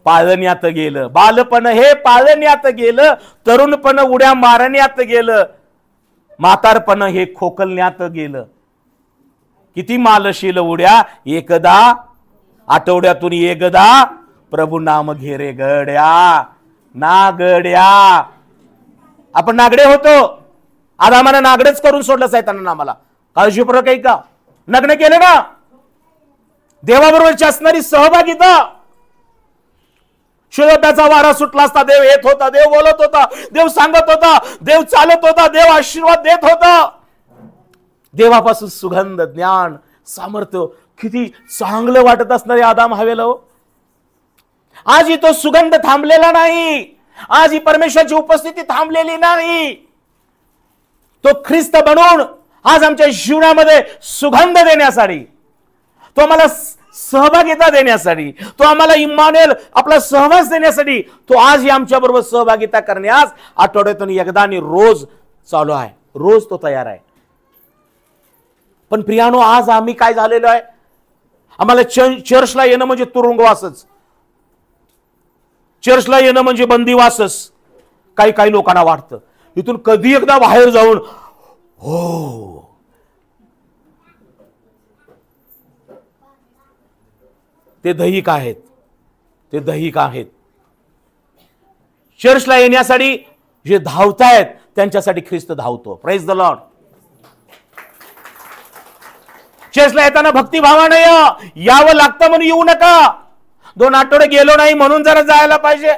पाळण्यात गेलं, बालपण हे पाळण्यात गेलं, तरुणपण उड्या मारण्यात गेलं, म्हातारपण हे खोकलण्यात गेलं. किती मालशील उड्या, एकदा आठवड्यातून एकदा प्रभू नाम घेरे गड्या. ना गड्या. आपण नागडे होतो. आज आम्हाला नागडेच करून सोडलं सैतानानं आम्हाला. काळजीपूर्वक आहे का? नग्न केलं ना. देवाबरोबरची असणारी सहभागिता. शिरोप्याचा वारा सुटला असता देव येत होता, देव बोलत होता, देव सांगत होता, देव चालत होता, देव आशीर्वाद देत होता. देवापासून सुगंध, ज्ञान, सामर्थ्य किती चांगलं वाटत असणारे आदाम हवेला हो. आज ही तो सुगंध थांबलेला नाही. आज ही परमेश्वराची उपस्थिती थांबलेली नाही. तो ख्रिस्त बनून आज आमच्या जीवनामध्ये सुगंध देण्यासाठी, तो आम्हाला सहभागिता देण्यासाठी, तो आम्हाला इम्मानुएल आपला सहवास देण्यासाठी, तो आजही आमच्या बरोबर सहभागिता करण्यास आठवड्यातून एकदा आणि रोज चालू आहे. रोज तो तयार आहे. पण प्रियानो, आज आम्ही काय झालेलो आहे, आम्हाला चर्चला येणं म्हणजे तुरुंगवासच, चर्चला येणं म्हणजे बंदिवासच. काही काही लोकांना वाटतं इथून कधी एकदा बाहेर जाऊन हो ते दैहिक आहेत, ते दैहिक आहेत. चर्चला येण्यासाठी जे धावतायत त्यांच्यासाठी ख्रिस्त धावतो. Praise the Lord. चर्चला येताना भक्तिभावाने यावं लागतं म्हणून येऊ नका. 2 आठवडे गेलो नाही म्हणून जरा जायला पाहिजे.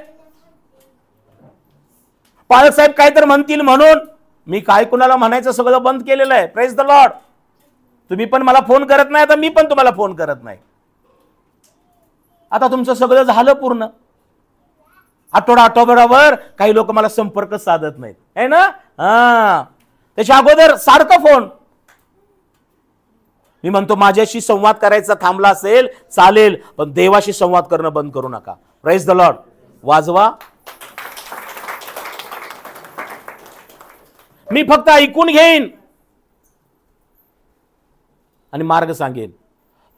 पालक साहेब काय तर म्हणतील म्हणून मी काय कुणाला म्हणायचं सगळं बंद केलेलं आहे. Praise the Lord. तुम्ही पण मला फोन करत नाही, आता मी पण तुम्हाला फोन करत नाही. आता तुमचं सगळं झालं पूर्ण. आठवड्यावर काही लोक मला संपर्क साधत नाहीत है ना. त्याच्या अगोदर सारखं फोन. मी म्हणतो माझ्याशी संवाद करायचा थांबला असेल चालेल, पण देवाशी संवाद करणं बंद करू नका. Praise the Lord. वाजवा. मी फक्त ऐकून घेईन आणि मार्ग सांगेन,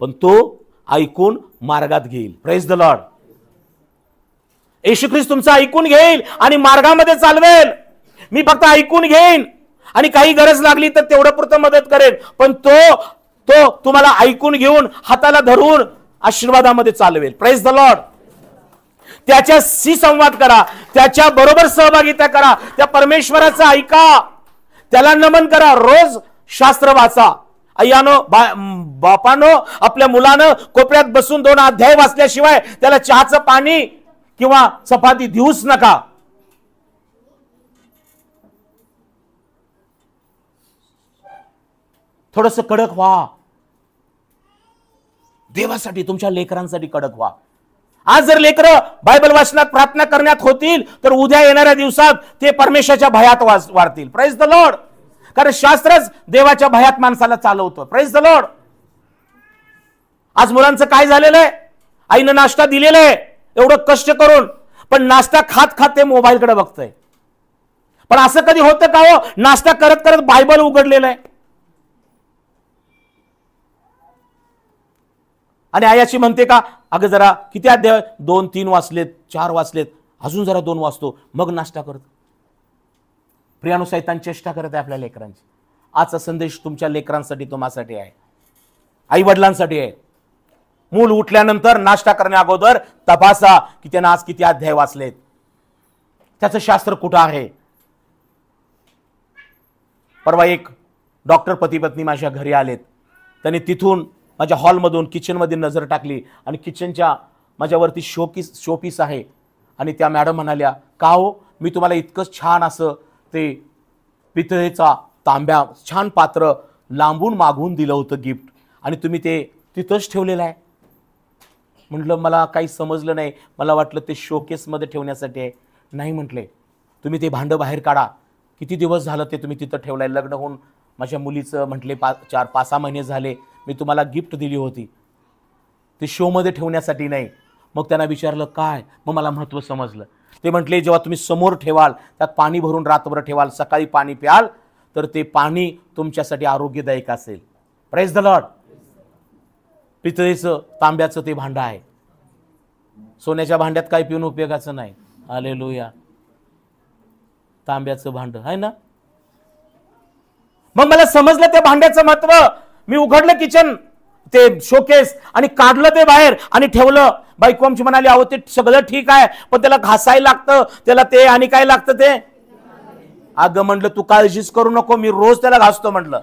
पण तो ऐकून मार्गात घेईल. Praise the lord. Yeshu Khrist तुमचं ऐकून घेईल आणि मार्गामध्ये चालवेल. मी फक्त ऐकून घेईन आणि काही गरज लागली तर तेवढं पुरतं मदत करेन, पण तो तुम्हाला ऐकून घेऊन हाताला धरून आशीर्वादामध्ये चालवेल. Praise the lord. त्याच्याशी संवाद करा, त्याच्या बरोबर सहभागिता करा, त्या परमेश्वराचं ऐका, त्याला नमन करा. रोज शास्त्र वाचा. अय्यानो बापानो, आपल्या मुलानं कोपऱ्यात बसून 2 अध्याय वाचल्याशिवाय त्याला चहाचं पाणी किंवा चपाती देऊच नका. थोडस कडक व्हा. देवासाठी, तुमच्या लेकरांसाठी कडक व्हा. आज जर लेकरं बायबल वाचनात, प्रार्थना करण्यात होतील तर उद्या येणाऱ्या दिवसात ते परमेश्वराच्या भयात वाढतील. Praise the Lord. कारण शास्त्रच देवाच्या भयात माणसाला चालवतं. Praise the Lord. आज मुलांचं काय झालेलं आहे, आईनं नाश्ता दिलेला आहे एवढं कष्ट करून, पण नाश्ता खात खात ते मोबाईलकडे बघतंय. पण असं कधी होतं का हो, नाश्ता करत करत बायबल उघडलेलं आहे आणि आयाची म्हणते का, अगं जरा किती अध्याय, 2-3 वाचलेत, 4 वाचलेत, अजून जरा 2 वाचतो मग नाश्ता करतो. प्रियानो, सैतान चेष्टा करत आहे आपल्या लेकरांची. आजचा संदेश तुमच्या लेकरांसाठी, तुम्हासाठी आहे, आई वडिलांसाठी आहे. मूल उठल्यानंतर नाश्ता करण्या अगोदर तपासा की त्यानं आज किती अध्याय वाचलेत, त्याचं शास्त्र कुठं आहे. परवा एक डॉक्टर पती पत्नी माझ्या घरी आलेत. त्यांनी तिथून माझ्या हॉलमधून किचनमध्ये नजर टाकली आणि किचनच्या माझ्यावरती शोपीस आहे आणि त्या मॅडम म्हणाल्या, का हो, मी तुम्हाला इतकं छान असं ते पितळेचा तांब्या छान पात्र लांबून मागून दिलं होतं गिफ्ट आणि तुम्ही ते तिथंच ठेवलेलं आहे. म्हटलं मला काही समजलं नाही, मला वाटलं ते शोकेसमध्ये ठेवण्यासाठी आहे. नाही म्हटले, तुम्ही ते भांडं बाहेर काढा, किती दिवस झालं ते तुम्ही तिथं ठेवलाय? लग्न होऊन माझ्या मुलीचं म्हटले 4-5-6 महिने झाले, मी तुम्हाला गिफ्ट दिली होती, ते शोमध्ये ठेवण्यासाठी नाही. मग त्यांना विचारलं काय? मग मला महत्त्व समजलं. ते म्हटले जेव्हा तुम्ही समोर ठेवाल, त्यात पाणी भरून रात्रभर ठेवाल, सकाळी पाणी प्याल, तर ते पाणी तुमच्यासाठी आरोग्यदायक असेल. Praise the lord. पितळेचं तांब्याचं ते भांडं आहे. सोन्याच्या भांड्यात काय पिऊन उपयोगाचं नाही. हालेलुया. तांब्याचं भांड आहे ना. मग मला समजलं त्या भांड्याचं महत्व. मी उघडलं किचन ते शोकेस आणि काढलं ते बाहेर आणि ठेवलं. बायको आमची म्हणाली अहो ते सगळं ठीक आहे, पण त्याला घासायला लागतं, त्याला ते आणि काय लागतं ते. अगं म्हटलं तू काळजीच करू नको, मी रोज त्याला घासतो म्हटलं.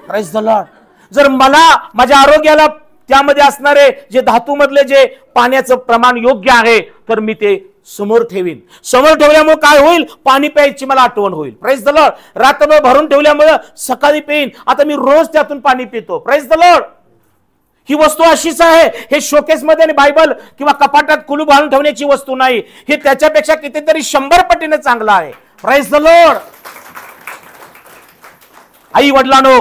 Praise the Lord. जर मला माझ्या आरोग्याला त्यामध्ये असणारे जे धातूमधले जे पाण्याचं प्रमाण योग्य आहे, तर मी ते समोर ठेवीन. समोर ठेवल्यामुळे काय होईल? पाणी प्यायची मला आठवण होईल. Praise the Lord. रात्रभर भरून ठेवल्यामुळे सकाळी पेईन. आता मी रोज त्यातून पाणी पितो. Praise the lord. ही वस्तू अशीच आहे. हे शोकेसमध्ये आणि बायबल किंवा कपाटात कुलूप घालून ठेवण्याची वस्तू नाही. हे त्याच्यापेक्षा कितीतरी 100 पटीने चांगलं आहे. Praise the lord. आई वडिलांनो,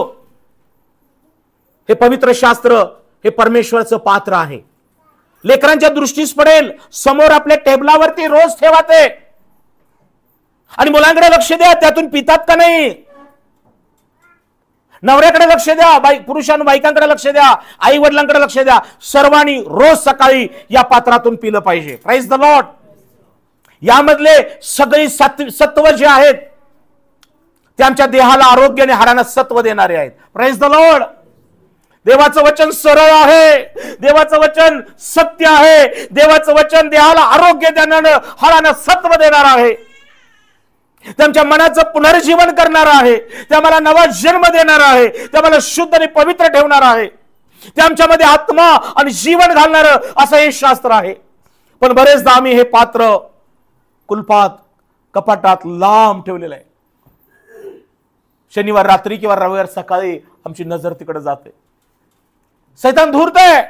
हे पवित्र शास्त्र हे परमेश्वराचं पात्र आहे. लेकरांच्या दृष्टीस पडेल, समोर आपल्या टेबलावरती रोज ठेवा ते. आणि मुलांकडे लक्ष द्या, त्यातून पितात का नाही. नवऱ्याकडे लक्ष द्या, पुरुषांनी बायकांकडे लक्ष द्या, आई वडिलांकडे लक्ष द्या. सर्वांनी रोज सकाळी या पात्रातून पिलं पाहिजे. Praise the Lord. यामधले सगळी सत्व जे आहेत ते आमच्या देहाला आरोग्य आणि हाडांना सत्व देणारे आहेत. Praise the Lord. देवाचं वचन सरळ आहे, देवाचं वचन सत्य आहे, देवाचं वचन देहाला आरोग्य देणारं, हाडांना सत्व देणार आहे. त्यांच्या मनाचं पुनर्जीवन करणार आहे, त्या मला नवा जन्म देणार आहे, त्या मला शुद्ध आणि पवित्र ठेवणार आहे, ते आमच्यामध्ये आत्मा आणि जीवन घालणारं असं हे शास्त्र आहे. पण बरेचदा आम्ही हे पात्र कुलपात कपाटात लांब ठेवलेलं आहे. शनिवार रात्री किंवा रविवार सकाळी आमची नजर तिकडे जाते. सैतान धूर्तय.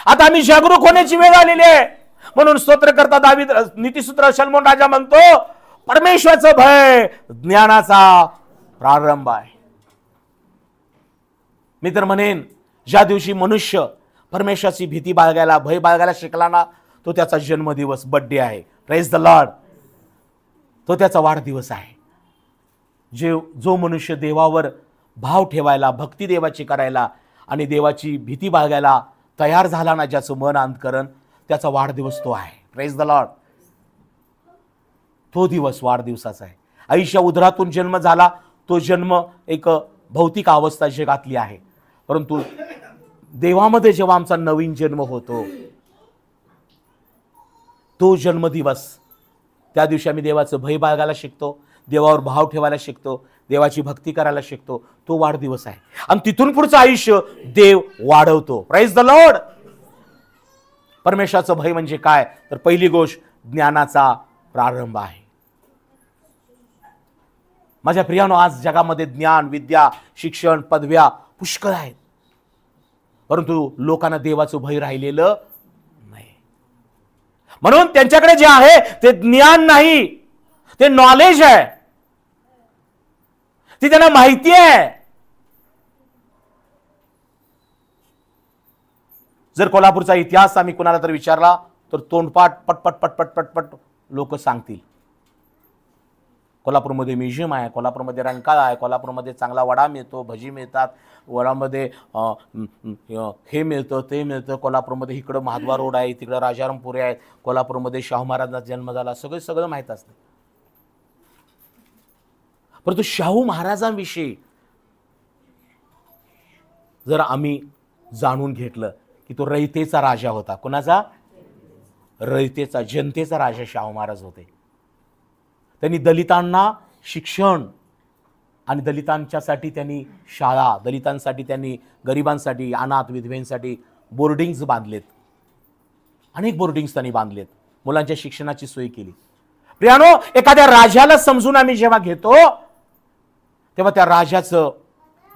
आता आम्ही जागरूक होण्याची वेळ आलेली आहे. म्हणून स्तोत्रकर्ता दावीद नीतिसूत्र शलोमोन राजा म्हणतो, परमेश्वराचं भय ज्ञानाचा प्रारंभ आहे. मी तर म्हणेन, ज्या दिवशी मनुष्य परमेश्वराची भीती बाळगायला, भय बाळगायला शिकला ना, तो त्याचा जन्मदिवस, बर्थडे आहे. Praise the Lord. तो त्याचा वाढदिवस आहे. जो मनुष्य देवावर भाव ठेवायला, भक्ती देवाची करायला आणि देवाची भीती बाळगायला तयार झाला ना, ज्याचं मन अंतकरण, त्याचा वाढदिवस तो आहे. Praise the Lord. तो दिवस वाढदिवसाचा आहे. आईच्या उदरातून जन्म झाला, तो जन्म एक भौतिक अवस्था जगातली आहे. परंतु देवामध्ये जेव्हा आमचा नवीन जन्म होतो, तो जन्मदिवस, त्या दिवशी आम्ही देवाचं भय बाळगायला शिकतो, देवावर भाव ठेवायला शिकतो, देवाची भक्ती करायला शिकतो. तो वाढदिवस आहे. आणि तिथून पुढचं आयुष्य देव वाढवतो. Praise the Lord. परमेश्वराचं भय म्हणजे काय? तर पहिली गोष्ट ज्ञानाचा प्रारंभ आहे. माझ्या प्रियानो, आज जगामध्ये ज्ञान, विद्या, शिक्षण, पदव्या पुष्कळ आहेत, परंतु लोकांना देवाचं भय राहिलेलं नाही. म्हणून त्यांच्याकडे जे आहे ते ज्ञान नाही, ते नॉलेज आहे, ती त्यांना माहिती आहे. जर कोल्हापूरचा इतिहास आम्ही कुणाला तर विचारला तर तोंडपाठ पटपट पटपट पटपट लोक सांगतील. कोल्हापूरमध्ये म्युझियम आहे, कोल्हापूरमध्ये रंकाळा आहे, कोल्हापूरमध्ये चांगला वडा मिळतो, भजी मिळतात, वडामध्ये हे मिळतं ते मिळतं, कोल्हापूरमध्ये इकडं महाद्वार रोड आहे, तिकडं राजारामपुरी आहे, कोल्हापूरमध्ये शाहू महाराजांचा जन्म झाला, सगळं माहीत असतं. परंतु शाहू महाराजांविषयी जर आम्ही जाणून घेतलं की तो रयतेचा राजा होता. कोणाचा? रयतेचा, जनतेचा राजा शाहू महाराज होते. त्यांनी दलितांना शिक्षण आणि दलितांच्यासाठी त्यांनी शाळा, दलितांसाठी त्यांनी, गरिबांसाठी, अनाथ विधवेंसाठी बोर्डिंग्स बांधलेत. अनेक बोर्डिंग्स त्यांनी बांधलेत, मुलांच्या शिक्षणाची सोय केली. प्रियानो, एखाद्या राजाला समजून आम्ही जेव्हा घेतो तेव्हा त्या राजाचं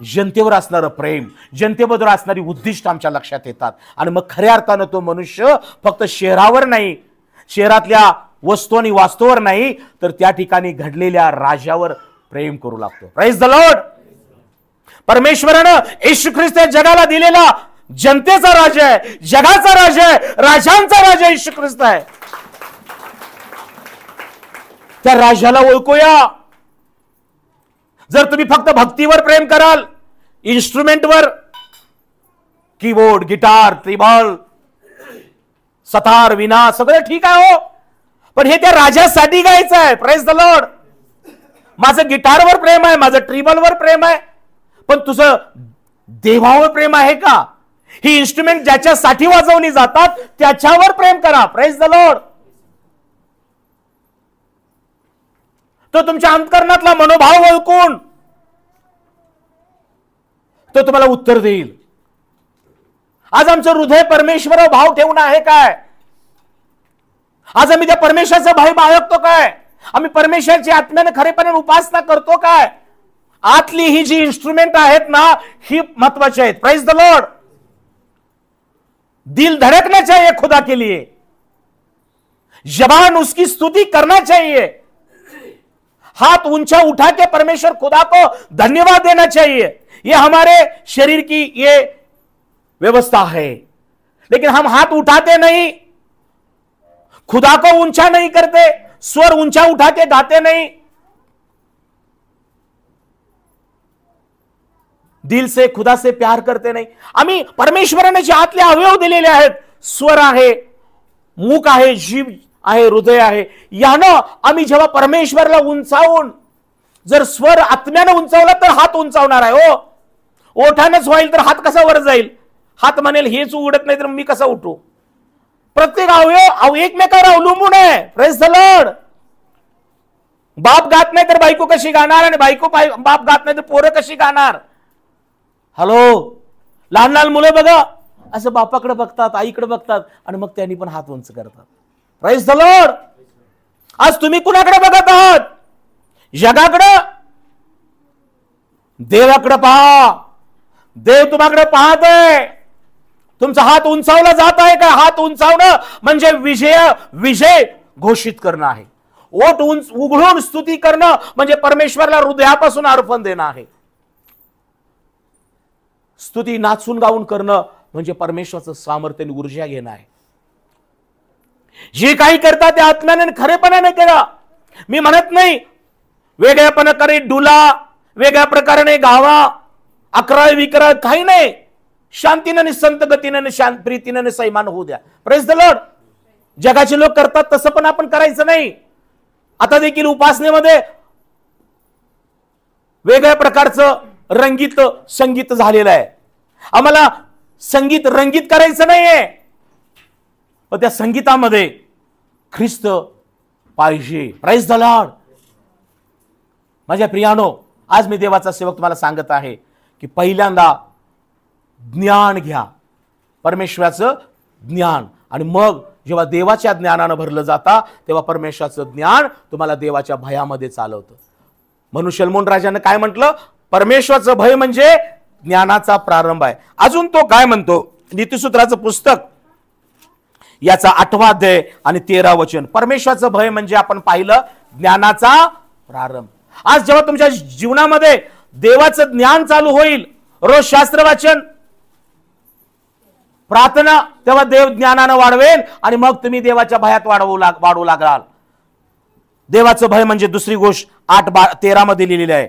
जनतेवर असणारं प्रेम, जनतेबद्दल असणारी उद्दिष्ट आमच्या लक्षात येतात. आणि मग खऱ्या अर्थानं तो मनुष्य फक्त शहरावर नाही, शहरातल्या वस्तू आणि वास्तूवर नाही, तर त्या ठिकाणी घडलेल्या राजावर प्रेम करू लागतो. Praise the lord. परमेश्वरानं येशू ख्रिस्त जगाला दिलेला जनतेचा राजा आहे, जगाचा राजा आहे, राजांचा राजा येशू ख्रिस्त आहे. त्या राजाला ओळखूया. जर तुम्ही फक्त भक्तीवर प्रेम कराल, इन्स्ट्रुमेंटवर, कीबोर्ड, गिटार, ट्रिबल, सतार, विना सगळं ठीक आहे हो, पण हे त्या राजासाठी गायचं आहे. Praise the Lord. माझं गिटारवर प्रेम आहे, माझं ट्रिबलवर प्रेम आहे, पण तुझं देवावर प्रेम आहे का? ही इन्स्ट्रुमेंट ज्याच्यासाठी वाजवली जातात त्याच्यावर प्रेम करा. Praise the Lord. तो तुमच्या अंतःकरणातला मनोभाव ओळखून तो तुम्हाला उत्तर देईल. आज आमचं हृदय परमेश्वरावर भाव ठेवणं आहे काय? आज आम्ही त्या परमेश्वराचा भाव बाळगतो काय? आम्ही परमेश्वराची आत्म्याने खरेपणे उपासना करतो काय? आतली ही जी इन्स्ट्रुमेंट आहेत ना, ही महत्वाची आहेत. Praise the Lord. दिल धड़कना चाहिए खुदा के लिए, जबान उसकी स्तुति करना चाहिए, हाथ ऊंचा उठा के परमेश्वर खुदा को धन्यवाद देना चाहिए. ये हमारे शरीर की ये व्यवस्था है, लेकिन हम हाथ उठाते नहीं, खुदा को ऊंचा नहीं करते, स्वर ऊंचा उठा के गाते नहीं, दिल से खुदा से प्यार करते नाही. आम्ही परमेश्वराने जे आतले अवयव दिलेले आहेत, स्वर आहे, मुख आहे, जीभ आहे, हृदय आहे, यानं आम्ही जेव्हा परमेश्वराला उंचावून, जर स्वर आत्म्यानं उंचावला तर हात उंचावणार आहे हो. ओठानच होईल तर हात कसा वर जाईल? हात म्हणेल हेच उघडत नाही तर मी कसा उठू? प्रत्येक अवयव एकमेकावर अवलंबून आहे. Praise the Lord. बाप गात नाही तर बायको कशी गाणार, आणि बायको बाप गात नाही तर पोरं कशी गाणार? हॅलो. लहान लहान मुलं बघा, असं बापाकडे बघतात, आईकडे बघतात, आणि मग त्यांनी पण हात उंच करतात. Praise the Lord. आज तुम्ही कुणाकडे बघत आहात? जगाकडे? देवाकडे पहा. देव तुम्हाकडे पाहत आहे. तुमचा हात उंचावला जात आहे का? हात उंचावणं म्हणजे विजय घोषित करणं आहे. ओठ उघडून स्तुती करणं म्हणजे परमेश्वराला हृदयापासून अर्पण देणं आहे. स्तुती नाचून गाऊन करणं म्हणजे परमेश्वराचं सामर्थ्य आणि ऊर्जा घेणं आहे. जे काही करता ते आत्म्याने खरेपणाने करा. मी म्हणत नाही वेगळ्यापणा करे डुला, वेगळ्या प्रकाराने गावा, अकरा विकरा, काही नाही. शांतीने आणि संत गतीने, शांत प्रीतीने सैमान होऊ द्या. Praise the Lord. जगाचे लोक करतात तसं पण आपण करायचं नाही. आता देखील उपासनेमध्ये वेगळ्या प्रकारचं रंगीत संगीत झालेलं आहे. आम्हाला संगीत रंगीत करायचं नाहीये, पण त्या संगीतामध्ये ख्रिस्त पाहिजे. Praise the Lord. माझ्या प्रियानो, आज मी देवाचा सेवक तुम्हाला सांगत आहे की पहिल्यांदा ज्ञान घ्या, परमेश्वराचं ज्ञान, आणि मग जेव्हा देवाच्या ज्ञानानं भरलं जाता तेव्हा परमेश्वराचं ज्ञान तुम्हाला देवाच्या भयामध्ये चालवतं. म्हणून शलोमोन राजाने काय म्हटलं? परमेश्वराचं भय म्हणजे ज्ञानाचा प्रारंभ आहे. अजून तो काय म्हणतो? नीतिसूत्राचं पुस्तक याचा 8वां अध्याय आणि 13 वचन. परमेश्वराचं भय म्हणजे आपण पाहिलं ज्ञानाचा प्रारंभ. आज जेव्हा तुमच्या जीवनामध्ये देवाचं ज्ञान चालू होईल, रोज शास्त्र वाचन, प्रार्थना, तेव्हा देव ज्ञानानं वाढवेल आणि मग तुम्ही देवाच्या भयात वाढू लागाल. देवाचं भय म्हणजे दुसरी गोष्ट 8:13 मध्ये लिहिलेली आहे,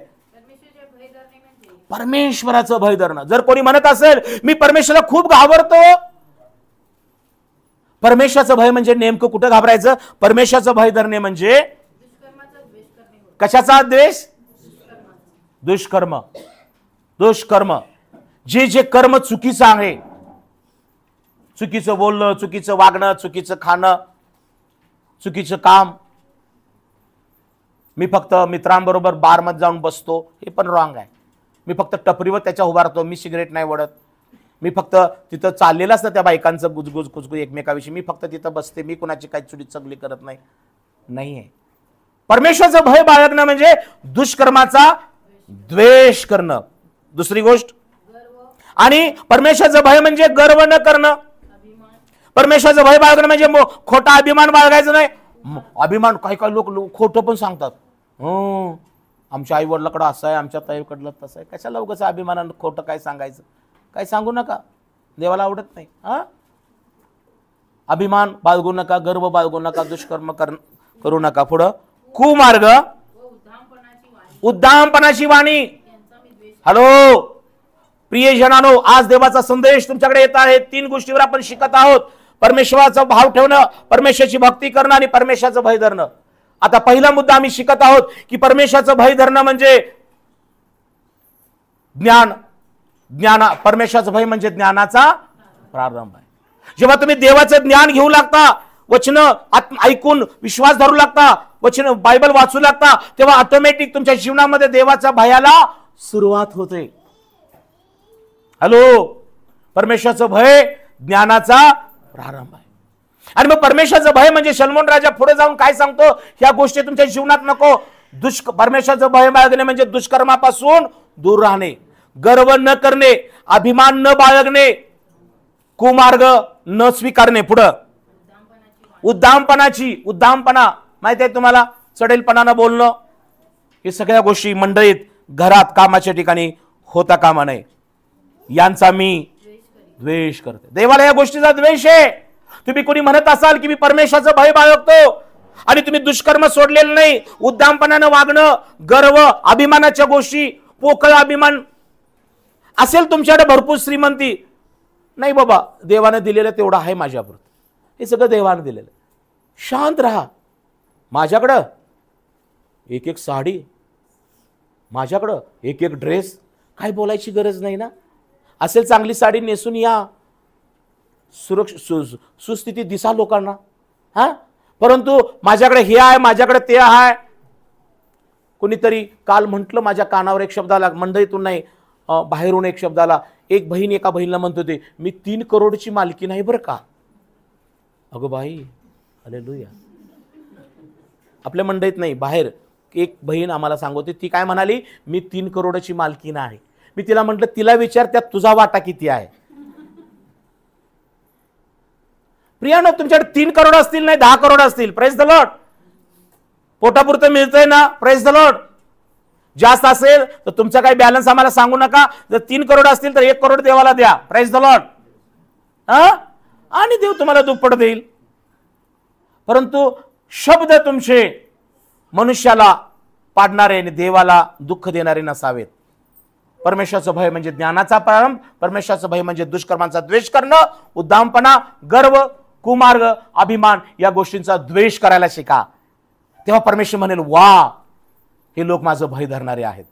परमेश्वराचं भय धरणं. जर कोणी म्हणत असेल मी परमेश्वराला खूप घाबरतो, परमेश्वराचं भय म्हणजे नेमकं कुठं घाबरायचं? परमेश्वराचं भय धरणे म्हणजे कशाचा द्वेष? दुष्कर्म. दुष्कर्म, जे जे कर्म चुकीचं आहे, चुकीचं बोलणं, चुकीचं वागणं, चुकीचं खाणं, चुकीचं काम. मी फक्त मित्रांबरोबर बारमध्ये जाऊन बसतो, हे पण रॉंग आहे. मी फक्त टपरीवर त्याच्या उभारतो, मी सिगरेट नाही ओढत. मी फक्त तिथं चाललेलं असतं त्या बायकांचं गुजगुज कुजगुज एकमेकाविषयी, मी फक्त तिथं बसते, मी कुणाची काही चुडी चगली करत नाही. नाहीये. परमेश्वराचं भय बाळगणं म्हणजे दुष्कर्माचा द्वेष करणं. दुसरी गोष्ट, आणि परमेश्वराचं भय म्हणजे गर्व न करणं. परमेश्वराचं भय बाळगणं म्हणजे खोटा अभिमान बाळगायचं नाही. अभिमान, काही काही लोक खोटं पण सांगतात. आमच्या आई वडिलाकडं असं आहे, आमच्या ताईकडलं तसं आहे. कशाला उगाच अभिमानानं खोटं काय सांगायचं? काय सांगू नका, देवाला आवडत नाही. अभिमान बाळगू नका, गर्व बाळगू नका, दुष्कर्म करू नका. पुढं कुमार्ग, उद्दामपणाची वाणी. हॅलो प्रियजनांनो, आज देवाचा संदेश तुमच्याकडे येत आहे. 3 गोष्टीवर आपण शिकत आहोत. परमेश्वराचा भाव ठेवणं, परमेश्वराची भक्ती करणं आणि परमेश्वराचं भय धरणं. आता पहिला मुद्दा आम्ही शिकत आहोत की परमेश्वराचं भय धरणं म्हणजे ज्ञान. परमेश्वराचं भय म्हणजे ज्ञानाचा प्रारंभ आहे. जेव्हा तुम्ही देवाचं ज्ञान घेऊ लागता, वचन ऐकून विश्वास धरू लागता, वचन बायबल वाचू लागता, तेव्हा ऑटोमॅटिक तुमच्या जीवनामध्ये देवाच्या भयाला सुरुवात होते. हॅलो, परमेश्वराचं भय ज्ञानाचा प्रारंभ आहे. आणि मग परमेश्वराचं भय म्हणजे सलोमन राजा पुढे जाऊन काय सांगतो, ह्या गोष्टी तुमच्या जीवनात नको. परमेश्वराचं भय बाळगणे म्हणजे दुष्कर्मापासून दूर राहणे, गर्व न करणे, अभिमान न बाळगणे, कुमार्ग न स्वीकारणे. पुढं उद्दामपणा माहिती आहे तुम्हाला, चढेलपणानं बोलणं. हे सगळ्या गोष्टी मंडळीत, घरात, कामाच्या ठिकाणी होता कामा नये. यांचा मी द्वेष करते. देवाला या गोष्टीचा द्वेष आहे. तुम्ही कोणी म्हणत असाल की मी परमेश्वराचं भय बाळगतो आणि तुम्ही दुष्कर्म सोडलेलं नाही, उद्दामपणानं वागणं, गर्व, अभिमानाच्या गोष्टी, पोकळ अभिमान असेल तुमच्याकडे, भरपूर श्रीमंती नाही बाबा, देवानं दिलेलं तेवढं आहे माझ्यापुरतं, हे सगळं देवानं दिलेलं. शांत राहा. माझ्याकडं एक साडी, माझ्याकडं एक ड्रेस, काय बोलायची गरज नाही ना. असेल चांगली साडी नेसून या, सुस्थितीत दिसा लोकांना. परंतु माझ्याकडे हे आहे, माझ्याकडे ते आहे. कोणीतरी काल म्हटलं माझ्या कानावर एक शब्द आला, मंडळीतून नाही बाहेरून एक शब्द आला. एक बहीण एका बहिणीला म्हणत होते, मी 3 करोडची मालकी नाही बरं का. अगं बाई, हालेलुया. आपल्या मंडईत नाही, बाहेर एक बहीण आम्हाला सांगते. ती काय म्हणाली, मी 3 करोडची मालकी नाही. मी तिला म्हटलं, तिला विचार त्यात तुझा वाटा किती आहे. प्रियानो, तुमच्याकडे 3 करोड असतील नाही 10 करोड असतील, प्रेज द लॉर्ड, पोटापुरतं मिळतंय ना, प्रेज द लॉर्ड. जास्त असेल तर तुमचा काही बॅलन्स आम्हाला सांगू नका. जर 3 करोड असतील तर 1 करोड देवाला द्या, प्रेज द लॉर्ड. आणि देव तुम्हाला दुप्पट देईल. परंतु शब्द तुमचे मनुष्याला पाडणारे आणि देवाला दुःख देणारे नसावेत. परमेश्वराचं भय म्हणजे ज्ञानाचा प्रारंभ. परमेश्वराचं भय म्हणजे दुष्कर्मांचा द्वेष करणं, उद्दामपणा, गर्व, कुमार्ग, अभिमान या गोष्टींचा द्वेष करायला शिका. तेव्हा परमेश्वर म्हणेल, वा, हे लोक माझं भय धरणारे आहेत.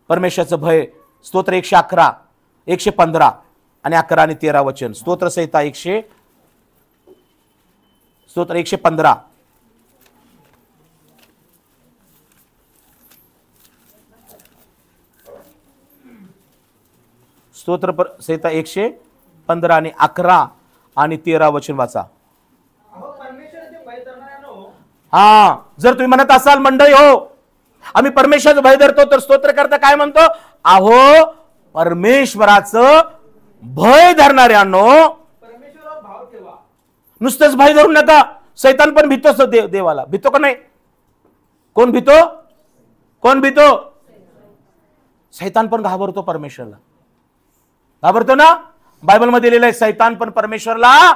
परमेश्वराचं भय, स्तोत्र 111, 115 आणि 11 आणि 13 वचन. स्तोत्र संहिता 115. स्तोत्र संहिता 115 आणि 11 आणि 13 वचन वाचा. जर तुम्ही म्हणत असाल मंडळी, हो आम्ही परमेश्वराचं भय धरतो, तर स्तोत्र करता काय म्हणतो, अहो परमेश्वराचं भय धरणाऱ्यांनो परमेश्वरावर भाव ठेवा. नुसतंच भय धरू नका. शैतान पण भीतोच देवाला. भीतो का नाही? कोण भीतो? शैतान पण घाबरतो परमेश्वरला. घाबरतो ना. बायबल मध्ये लिहिलंय, शैतान पण परमेश्वरला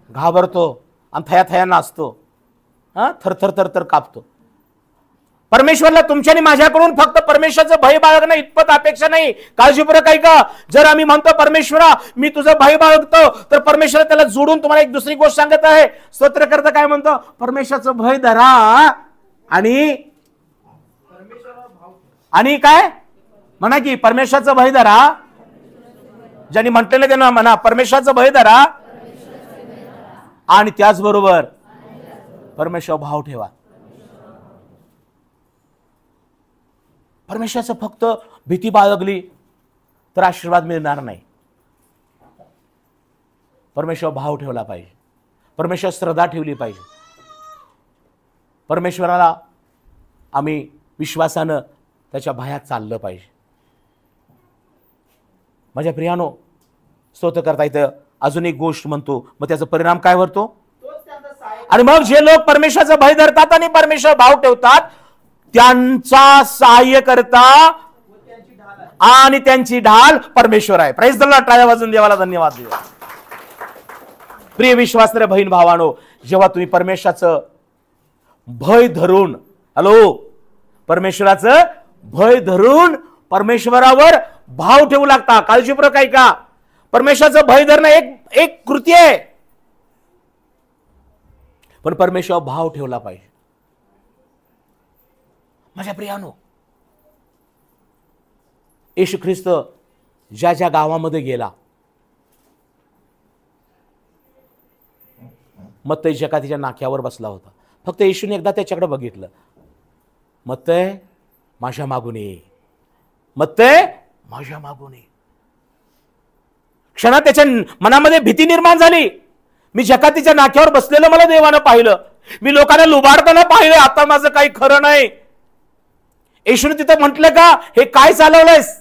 घाबरतो आणि थया नाचतो, थरथर थरथर कापतो. परमेश्वरला तुमच्या आणि माझ्याकडून फक्त परमेश्वराचं भय बाळगणं इतपत अपेक्षा नाही. काळजीपूर्वक ऐका. जर आम्ही म्हणतो परमेश्वरा मी तुझं भय बाळगतो, तर परमेश्वर त्याला जोडून तुम्हाला एक दुसरी गोष्ट सांगत आहे. स्तोत्रकर्ता काय म्हणतो, परमेश्वराचं भय धरा आणि काय म्हणा की परमेश्वराचं भय धरा. ज्यांनी म्हटलेलं त्यांना म्हणा, परमेश्वराचं भय धरा आणि त्याचबरोबर परमेश्वर भाव ठेवा. परमेश्वराचं फक्त भीती बाळगली तर आशीर्वाद मिळणार नाही. परमेश्वर भाव ठेवला पाहिजे. परमेश्वर श्रद्धा ठेवली पाहिजे. परमेश्वराला आम्ही विश्वासानं त्याच्या भयात चाललं पाहिजे. माझ्या प्रियानो, स्तोत्र करता इथं अजून एक गोष्ट म्हणतो, मग त्याचा परिणाम काय होतो. आणि मग जे लोक परमेश्वराचं भय धरतात आणि परमेश्वर भाव ठेवतात, त्यांचा सहाय्य करता आणि त्यांची ढाल परमेश्वर आहे. Praise the Lord. टाळ्या वाजून देवाला धन्यवाद देवा. प्रिय विश्वासणाऱ्या बहीण भावानो, जेव्हा तुम्ही परमेश्वराचं भय धरून, परमेश्वराचं भय धरून परमेश्वरावर भाव ठेवू लागता. काळजीपूर्वक ऐका. परमेश्वराचं भय धरणं एक कृती आहे, पण परमेश्वरावर भाव ठेवला पाहिजे. माझ्या प्रियानो, येशू ख्रिस्त ज्या ज्या गावामध्ये गेला, मत्तई जकातीच्या नाक्यावर बसला होता. फक्त येशूने एकदा त्याच्याकडे बघितलं. मत्तई माझ्या मागून ये, मत्तई माझ्या मागून ये. क्षणात त्याच्या मनामध्ये भीती निर्माण झाली. मी जकातीच्या नाक्यावर बसलेलं मला देवानं पाहिलं, मी लोकांना लुबाडताना पाहिलं, आता माझं काही खरं नाही. येशूने तिथं म्हटलं का, हे काय चालवलंयस?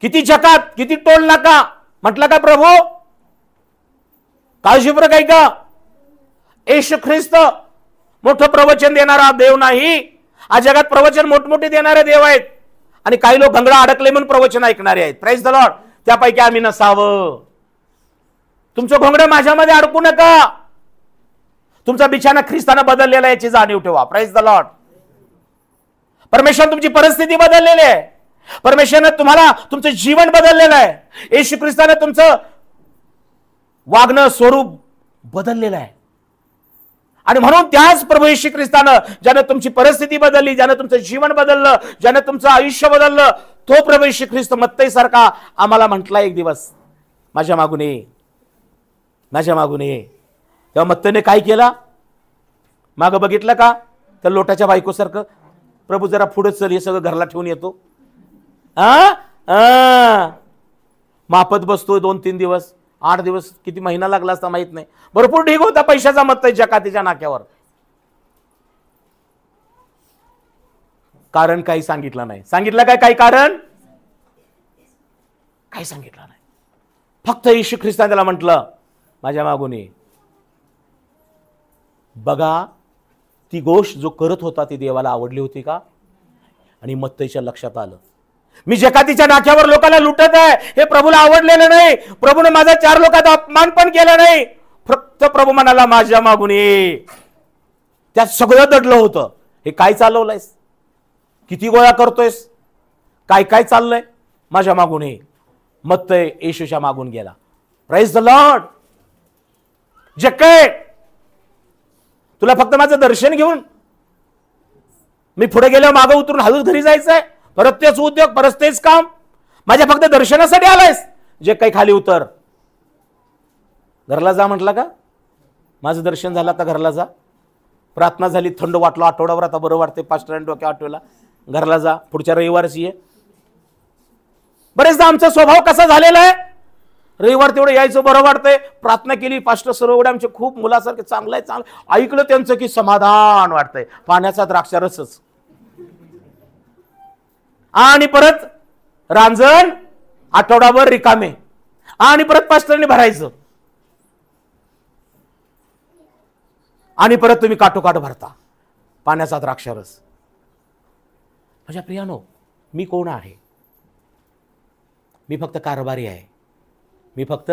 किती जकात, किती टोल नाका? म्हटलं का प्रभू? काळजीपूर्वक ऐका. येशू ख्रिस्त मोठं प्रवचन देणारा देव नाही. आज जगात प्रवचन मोठमोठे देणारे देव आहेत, आणि काही लोक घंगडा अडकले म्हणून प्रवचन ऐकणारे आहेत. Praise the Lord. त्यापैकी आम्ही नसावं. तुमचं घोंगडं माझ्यामध्ये अडकू नका. तुमचा बिछाना ख्रिस्तानं बदललेला याची जाणीव ठेवा. Praise the Lord. परमेश्वर तुमची परिस्थिती बदललेली आहे. परमेश्वरानं तुम्हाला तुमचं जीवन बदललेलं आहे. येशू ख्रिस्तानं तुमचं वागणं स्वरूप बदललेलं आहे. आणि म्हणून त्याच प्रभू येशू ख्रिस्तानं ज्यानं तुमची परिस्थिती बदलली, ज्यानं तुमचं जीवन बदललं, ज्यानं तुमचं आयुष्य बदललं, तो प्रभू येशू ख्रिस्त मत्तई सारखा आम्हाला म्हटला एक दिवस, माझ्या मागून ये, माझ्या मागून ये. तेव्हा मत्तईने काय केला? मागं बघितलं का? तर लोटाच्या बायकोसारखं, प्रभू जरा पुढे चल, हे सगळं घरला ठेवून येतो. मापत बसतोय 2-3 दिवस, 8 दिवस, किती महिना लागला असता माहित नाही. भरपूर ढीग होता पैशाचा मत्तई जकातीच्या नाक्यावर. कारण काही सांगितलं नाही. सांगितलं काय? काही कारण काही सांगितलं नाही. फक्त येशू ख्रिस्ताने त्याला म्हटलं, माझ्या मागून ये. बघा, ती गोष्ट जो करत होता ती देवाला आवडली होती का? आणि मत्तईच्या लक्षात आलं, मी जकातीच्या नाक्यावर लोकांना लुटत आहे, हे प्रभूला आवडलेलं नाही. प्रभूने माझा 4 लोकांचा अपमान पण केला नाही. फक्त प्रभू म्हणाला, माझ्या मागून ये. त्यात सगळं दडलं होतं. हे काय चालवलंयस? किती गोळा करतोयस? काय काय चाललंय? माझ्या मागून ये. मत्तई येशूच्या मागून गेला. Praise the Lord. जक्के, तुला फक्त माझं दर्शन घेऊन मी पुढे गेल्यावर मागं उतरून हळूच घरी जायचंय? परत तेच उद्योग, परत तेच काम? माझ्या फक्त दर्शनासाठी आलायस? जे काही खाली उतर, घरला जा म्हटलं का? माझं दर्शन झालं, आता घरला जा. प्रार्थना झाली, थंड वाटलं, आठवड्यावर आता बरं वाटते, पास्टरांनी डोक्या आठवला, घरला जा, पुढच्या रविवारच ये. बरेचदा आमचा स्वभाव कसा झालेला आहे, रविवार तेवढं यायचं, बरं वाटतंय, प्रार्थना केली, पास्टर सर्व एवढे आमचे खूप मुलासारखे चांगलं आहे, चांगलं ऐकलं त्यांचं की समाधान वाटतंय, पाण्याचा द्राक्षारसच. आणि परत रांजण आठवडाभर रिकामे, आणि परत पास्टरने भरायचं, आणि परत तुम्ही काठोकाठ भरता पाण्याचा द्राक्षारस. माझ्या प्रियानो, मी कोण आहे? मी फक्त कारभारी आहे. मी फक्त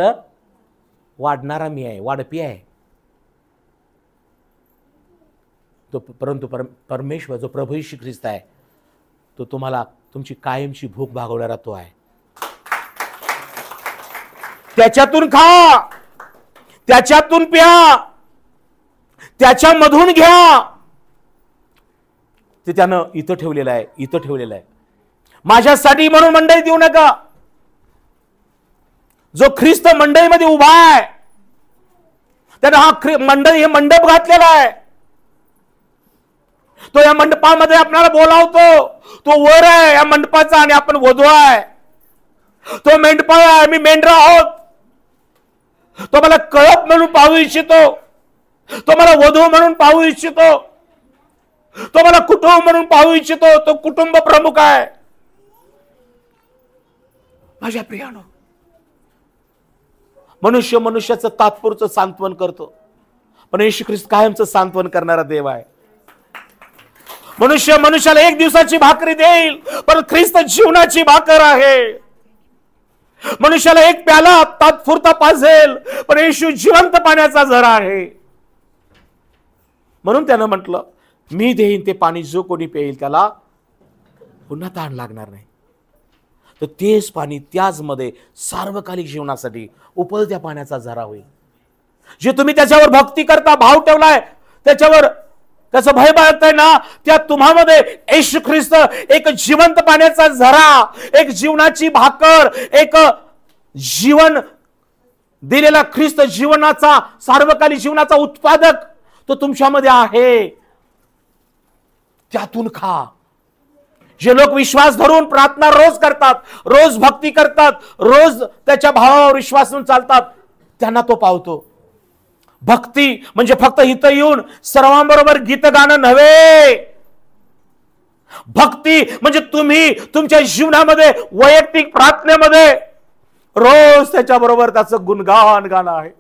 वाढणारा मी आहे, वाढपी आहे. तो परंतु परमेश्वर जो प्रभू येशू ख्रिस्त आहे, तो तुम्हाला तुमची कायमची भूक भागवणारा तो आहे. त्याच्यातून खा, त्याच्यातून प्या, त्याच्यामधून घ्या. ते त्यानं इथं ठेवलेलं आहे, इथं ठेवलेलं आहे. माझ्यासाठी म्हणून मंडई देऊ नका. जो ख्रिस्त मंडईमध्ये उभा आहे त्यानं हा मंडई, हे मंडप घातलेला आहे. तो या मंडपामध्ये आपल्याला बोलावतो. तो वर आहे या मंडपाचा आणि आपण वधू आहे. तो मेंढपाळ आहे, मी मेंढरा आहोत. तो मला कळप म्हणून पाहू इच्छितो, तो मला वधू म्हणून पाहू इच्छितो, तो मला कुटुंब म्हणून पाहू इच्छितो. तो कुटुंब प्रमुख आहे. माझ्या प्रियानो, मनुष्य मनुष्याचं तात्पुरतं सांत्वन करतो, पण येशू ख्रिस्त कायमचं सांत्वन करणारा देव आहे. मनुष्य मनुष्याला एक दिवसाची भाकरी देईल, पण ख्रिस्त जीवनाची भाकर आहे. मनुष्याला एक प्याला तात्पुरता पाजेल, पण येशू जिवंत पाण्याचा झरा आहे. म्हणून त्यानं म्हटलं, मी देईन ते पाणी, जो कोणी पेईल त्याला पुन्हा तहान लागणार नाही. तर तेच पाणी त्याच मध्ये सार्वकालिक जीवनासाठी उपलत्या पाण्याचा झरा होईल. जे तुम्ही त्याच्यावर भक्ती करता, भाव ठेवलाय, त्याच्यावर त्याचं भय बाळगताय ना, त्या तुम्हामध्ये येशू ख्रिस्त एक जिवंत पाण्याचा झरा, एक जीवनाची भाकर, एक जीवन दिलेला ख्रिस्त जीवनाचा, सार्वकालिक जीवनाचा उत्पादक तो तुमच्यामध्ये आहे. त्यातून खा. जे लोक विश्वास धरून प्रार्थना रोज करतात, रोज भक्ती करतात, रोज त्याच्या भावावर विश्वासून चालतात, त्यांना तो पावतो. भक्ती म्हणजे फक्त इथं येऊन सर्वांबरोबर गीत गाणं नव्हे. भक्ती म्हणजे तुम्ही तुमच्या जीवनामध्ये वैयक्तिक प्रार्थनेमध्ये रोज त्याच्याबरोबर त्याचं गुणगान गाणं आहे.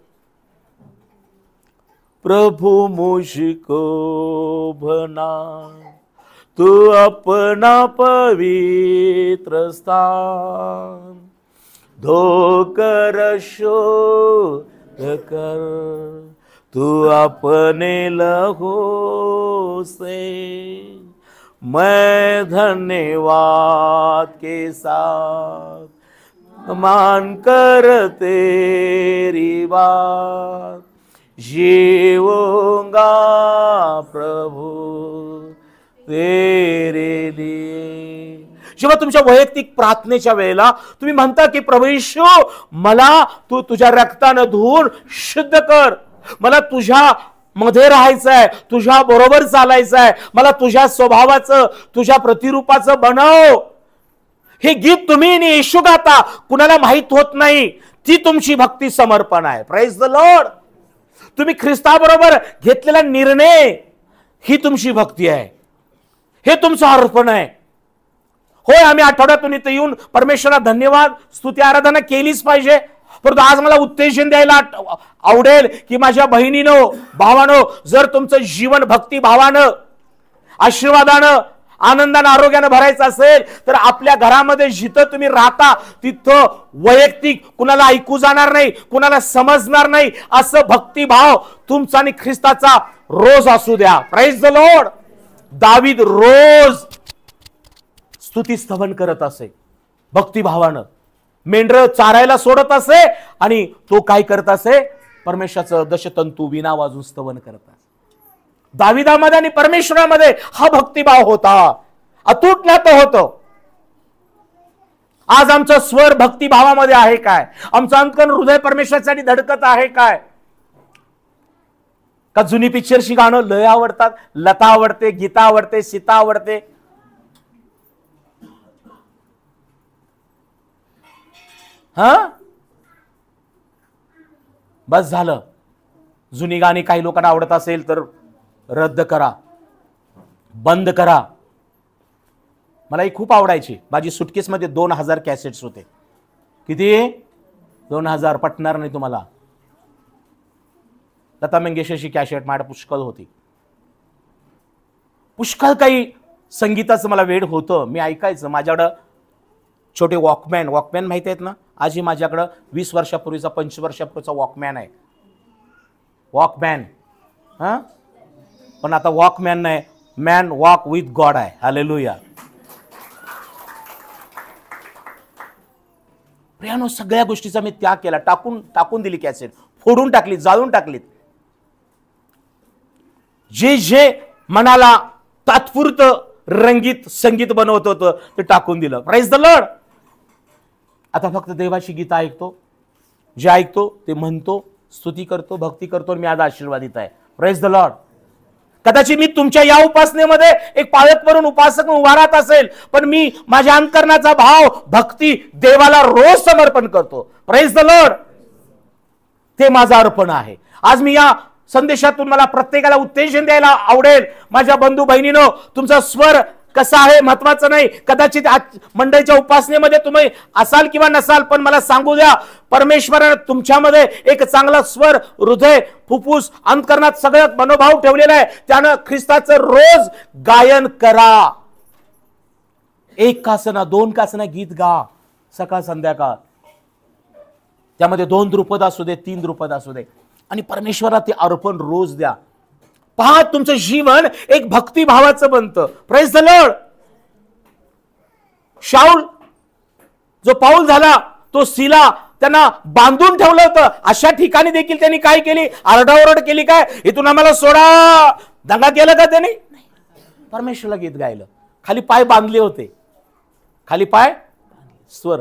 प्रभु मुझको बना तू अपना पवित्र स्थान, धोकर शोध कर तू अपने लहू से, मैं धन्यवाद के साथ मान कर तेरी बात, जीऊंगा प्रभु तेरे लिए. जेव्हा तुमच्या वैयक्तिक प्रार्थनेच्या वेळेला तुम्ही म्हणता की प्रभू येशू, मला तू तुझ्या रक्तानं धुवून शुद्ध कर, मला तुझ्या मध्ये राहायचंय, तुझ्या बरोबर चालायचंय, मला तुझ्या स्वभावाचं, तुझ्या प्रतिरूपाचं बनव. हे गीत तुम्ही आणि येशू गाता, कुणाला माहित होत नाही. ती तुमची भक्ती समर्पण आहे. Praise the Lord. तुम्ही ख्रिस्ताबरोबर घेतलेला निर्णय ही तुमची भक्ती आहे, हे तुमचं अर्पण आहे. होय, आम्ही आठवड्यातून इथे येऊन परमेश्वराला धन्यवाद स्तुती आराधना केलीच पाहिजे, परंतु आज मला उत्तेजन द्यायला आवडेल की माझ्या बहिणीनो, भावानो, जर तुमचं जीवन भक्ती भावानं, आशीर्वादानं, आनंदानं, आरोग्यानं भरायचं असेल तर आपल्या घरामध्ये जिथं तुम्ही राहता तिथं वैयक्तिक कुणाला ऐकू जाणार नाही, कुणाला समजणार नाही असं भक्तिभाव तुमचा आणि ख्रिस्ताचा रोज असू द्या. Praise the Lord. दावीद रोज स्तुती स्तवन करत असे भक्तिभावानं. मेंढर चारायला सोडत असे आणि तो काय करत असे, परमेश्वराचं दशतंतू विना वाजून स्तवन करत असे. दाविदामध्ये आणि परमेश्वरामध्ये हा भक्तिभाव होता, अतूट नातं होतं. आज आमचा स्वर भक्तिभावामध्ये आहे काय? आमचं अंतकन हृदय परमेश्वरासाठी धडकत आहे काय? का जुनी पिक्चरची गाणं लय आवडतात, लता आवडते, गीता आवडते, सीता आवडते? हा, बस झालं. जुनी गाणी काही लोकांना आवडत असेल तर रद्द करा, बंद करा. मला ही खूप आवडायची. माझी सुटकेसमध्ये 2000 कॅसेट्स होते. किती? 2000. पटणार नाही तुम्हाला. लता मंगेशची कॅसेट माझ्या पुष्कळ होती. पुष्कळ काही संगीताचं मला वेड होतं, मी ऐकायचं. माझ्याकडं छोटे वॉकमॅन माहिती आहेत ना? आजही माझ्याकडं 20 वर्षापूर्वीचा 25 वर्षापूर्वीचा वॉकमॅन आहे. वॉकमॅन. हा, पण आता वॉकमॅन नाही, मॅन वॉक विथ गॉड आहे. हालेलुया. प्रियानो, सगळ्या गोष्टीचा मी त्याग केला. टाकून दिली कॅसेट, फोडून टाकली, जाळून टाकलीत. जे मनाला तात्पुरतं रंगीत संगीत बनवत होतं ते टाकून दिलं. Praise the Lord. आता फक्त देवाची गीतं ऐकतो, जे ऐकतो ते म्हणतो, स्तुती करतो, भक्ती करतो. मी आज आशीर्वादित आहे. Praise the Lord. कदाचित मी तुमच्या या उपासनेमध्ये एक पाळत म्हणून उपासक उभा राहत असेल, पण मी माझ्या अंतकरणाचा भाव भक्ती देवाला रोज समर्पण करतो. Praise the Lord. ते माझं अर्पण आहे. आज मी या संदेशातून मला प्रत्येकाला उत्तेजन द्यायला आवडेल. माझ्या बंधू बहिणीनो, तुमचा स्वर कसा आहे महत्वाचं नाही. कदाचित आज मंडळीच्या उपासनेमध्ये तुम्ही असाल किंवा नसाल, पण मला सांगू द्या, परमेश्वराने तुमच्यामध्ये एक चांगला स्वर, हृदय, फुफ्फुस, अंतकरणात सगळं मनोभाव ठेवलेला आहे. त्यानं ख्रिस्ताचं रोज गायन करा. 1 का असना 2 का असना गीत गा, सकाळ संध्याकाळ. त्यामध्ये 2 द्रुपद असू दे, 3 द्रुपद असू दे, आणि परमेश्वराला ते अर्पण रोज द्या. पहा, तुमचं जीवन एक भक्तिभावाचं बनतं. Praise the Lord. शाऊल जो पाऊल झाला, तो सीला त्यांना बांधून ठेवलं होतं. अशा ठिकाणी देखील त्यांनी काय केली? आरडाओरड केली. काय, इथून आम्हाला सोडा, दंगा केला का त्यांनी? परमेश्वराला गीत गायलं. खाली पाय बांधले होते, खाली पाय, स्वर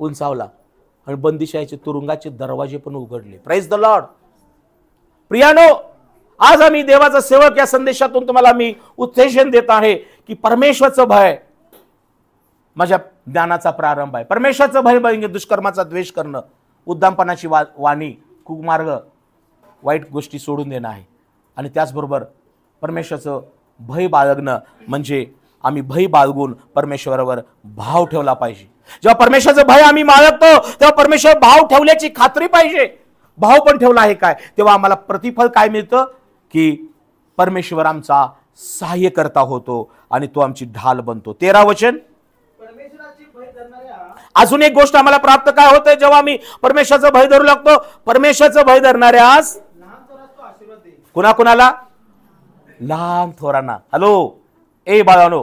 उंचावला, आणि बंदिशाचे, तुरुंगाचे दरवाजे पण उघडले. Praise the Lord. प्रियानो, आज आम्ही देवाचा सेवक या संदेशातून तुम्हाला मी उत्तेजन देत आहे की परमेश्वराचं भय माझ्या ज्ञानाचा प्रारंभ आहे. परमेश्वराचं भय म्हणजे दुष्कर्माचा द्वेष करणं, उद्दामपणाची वाणी, कुमार्ग, वाईट गोष्टी सोडून देणं आहे. आणि त्याचबरोबर परमेश्वराचं भय बाळगणं म्हणजे आम्ही भय बाळगून परमेश्वरावर भाव ठेवला पाहिजे. जेव्हा परमेश्वराचं भय आम्ही बाळगतो, तेव्हा परमेश्वर भाव ठेवल्याची खात्री पाहिजे. भाव पण ठेवला आहे काय, तेव्हा आम्हाला प्रतिफल काय मिळतं की परमेश्वर आमचा सहाय्यकर्ता होतो आणि तो आमची ढाल बनतो. 13 वचन. अजून एक गोष्ट आम्हाला प्राप्त काय होते जेव्हा आम्ही परमेश्वराचं भय धरू लागतो? परमेश्वराचं भय धरणाऱ्यास कुणाकुणाला? लहान थोरांना. हॅलो ए बाळानो,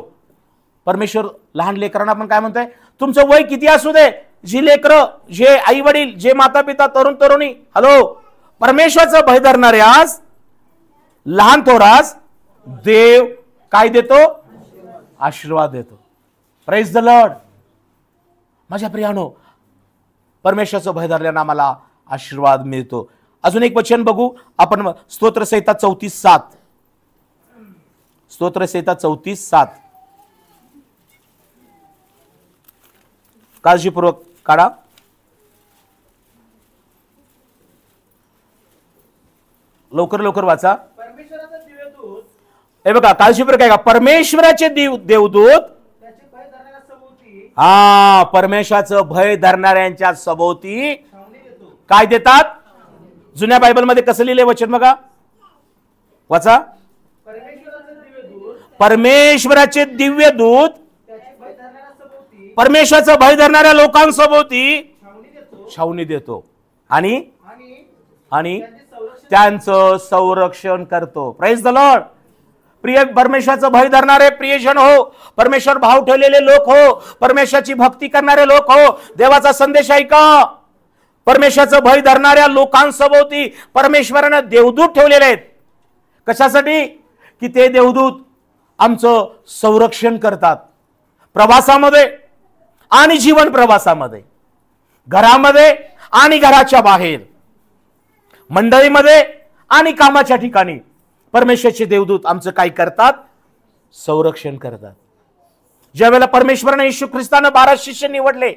परमेश्वर लहान लेकरांना पण काय म्हणतोय? तुमचं वय किती असू दे, जी लेकरं, जे आई वडील, जे माता पिता, तरुण तरुणी, हॅलो, परमेश्वराचं भय धरणाऱ्यास, लहान थोरास देव काय देतो? आशीर्वाद देतो. Praise the Lord. माझ्या प्रियानो, परमेश्वराचं भय धरल्यानं आम्हाला आशीर्वाद मिळतो. अजून एक वचन बघू आपण, स्तोत्रसंहिता 34:7. स्तोत्रसंहिता 34:7. काळजीपूर्वक काढा. लवकर लवकर वाचा. हे बघा, काळजीपूर्वक काय का? परमेश्वराचे देवदूत, हा, परमेश्वराचं भय धरणाऱ्यांच्या सभोवती काय देतात? जुन्या बायबलमध्ये कसं लिहिले वचन बघा, वाचा. परमेश्वराचे दिव्य दूत परमेश्वराचं भय धरणाऱ्या लोकांसभोवती छावणी देतो आणि त्यांचं संरक्षण करतो. Praise the Lord. प्रिय परमेश्वराचं भय धरणारे प्रियजन हो, परमेश्वर भाव ठेवलेले लोक हो, परमेश्वराची भक्ती करणारे लोक हो, देवाचा संदेश ऐका. परमेश्वराचं भय धरणाऱ्या लोकांसभोवती परमेश्वराने देवदूत ठेवलेले आहेत. कशासाठी? की ते देवदूत आमचं संरक्षण करतात. प्रवासामध्ये आणि जीवन प्रवासामध्ये, घरामध्ये आणि घराच्या बाहेर, मंडळीमध्ये आणि कामाच्या ठिकाणी परमेश्वराचे देवदूत आमचं काय करतात? संरक्षण करतात. ज्यावेळेला परमेश्वराने येशू ख्रिस्तानं 12 शिष्य निवडले,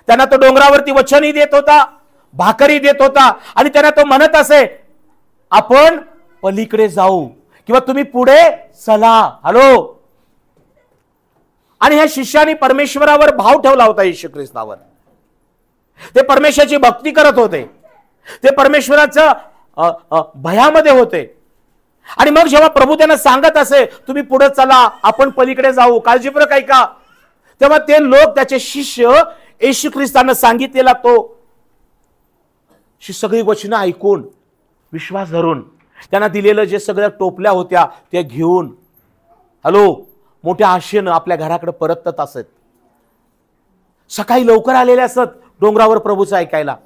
त्यांना तो डोंगरावरती वचनही देत होता, भाकरी देत होता, आणि त्यांना तो म्हणत असे, आपण पलीकडे जाऊ किंवा तुम्ही पुढे चला. हॅलो. आणि ह्या शिष्याने परमेश्वरावर भाव ठेवला होता, येशू ख्रिस्तावर. ते परमेश्वराची भक्ती करत होते, ते परमेश्वराच्या भयामध्ये होते. आणि मग जेव्हा प्रभू त्यांना सांगत असे, तुम्ही पुढे चला, आपण पलीकडे जाऊ, काळजीपूर्वक ऐका, तेव्हा ते लोक, त्याचे शिष्य, येशू ख्रिस्तानं सांगितलेला तो सगळी वचनं ऐकून, विश्वास धरून, त्यांना दिलेलं जे सगळ्या टोपल्या होत्या त्या घेऊन, हॅलो, मोठ्या आशेनं आपल्या घराकडे परतत असत. सकाळी लवकर आलेले असत डोंगरावर प्रभूचं ऐकायला.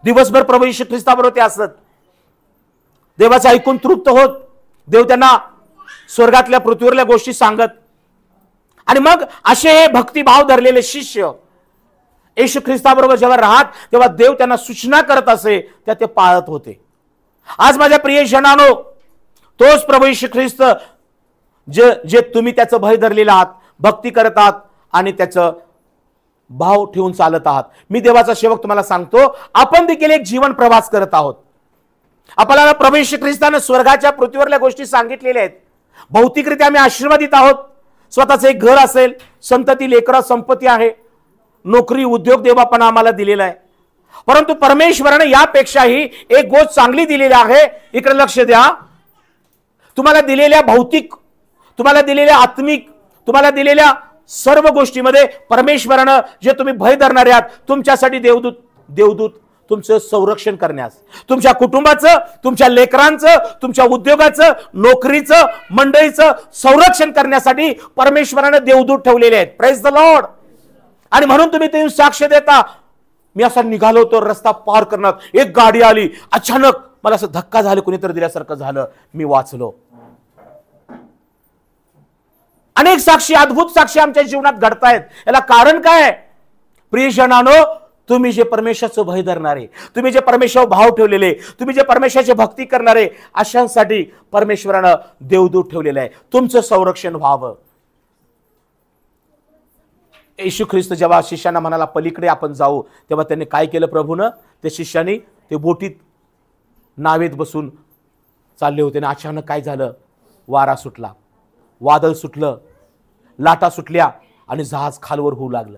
दिवसभर प्रभू येशू ख्रिस्ताबरोबर ते असत. देवाचं ऐकून तृप्त होत, देव त्यांना स्वर्गातल्या पृथ्वीवरल्या गोष्टी सांगत. आणि मग असे हे भक्तिभाव धरलेले शिष्य येशू ख्रिस्ताबरोबर जेव्हा राहत, तेव्हा देव त्यांना सूचना करत असे, त्या ते पाळत होते. आज माझ्या प्रियजनांनो, तोच प्रभू येशू ख्रिस्त जे तुम्ही त्याचं भय धरलेलं आहात, भक्ती करत आहात आणि त्याचं भाव ठेवून चालत आहात. मी देवाचा सेवक तुम्हाला सांगतो, आपण देखील एक जीवन प्रवास करत आहोत. आपल्याला प्रभू येशू ख्रिस्ताने स्वर्गाच्या पृथ्वीवरल्या गोष्टी सांगितलेल्या आहेत. भौतिकरित्या आम्ही आशीर्वादित आहोत. स्वतःचं एक घर असेल, संतती, लेकरं, संपत्ती आहे, नोकरी, उद्योग देव आपण आम्हाला दिलेला आहे. परंतु परमेश्वराने यापेक्षाही एक गोष्ट चांगली दिलेली आहे. इकडे लक्ष द्या. तुम्हाला दिलेल्या भौतिक, तुम्हाला दिलेल्या आत्मिक, तुम्हाला दिलेल्या सर्व गोष्टीमध्ये परमेश्वरानं जे तुम्ही भय धरणारे आहात, तुमच्यासाठी देवदूत तुमचं संरक्षण करण्यास, तुमच्या कुटुंबाचं, तुमच्या लेकरांचं, तुमच्या उद्योगाचं, नोकरीचं, मंडळीचं संरक्षण करण्यासाठी परमेश्वरानं देवदूत ठेवलेले आहेत. Praise the Lord. आणि म्हणून तुम्ही ते साक्ष देता. मी असा निघालो होतो रस्ता पार करणार, एक गाडी आली, अचानक मला असं धक्का झाला, कुणीतरी दिल्यासारखं झालं, मी वाचलो. अनेक साक्षी, अद्भुत साक्षी आमच्या जीवनात घडतायत. याला कारण काय? प्रियजनानो, तुम्ही जे परमेश्वराचं भय धरणारे, तुम्ही जे परमेश्वर भाव ठेवलेले, तुम्ही जे परमेश्वराची भक्ती करणारे, अशांसाठी परमेश्वरानं देवदूत ठेवलेलं आहे, तुमचं संरक्षण व्हावं. येशू ख्रिस्त जेव्हा शिष्यांना म्हणाला पलीकडे आपण जाऊ, तेव्हा त्यांनी काय केलं? प्रभूनं, ते शिष्यांनी ते बोटीत नावेत बसून चालले होते, आणि अचानक काय झालं? वारा सुटला, वादळ सुटलं, लाटा सुटल्या, आणि जहाज खालवर होऊ लागलं.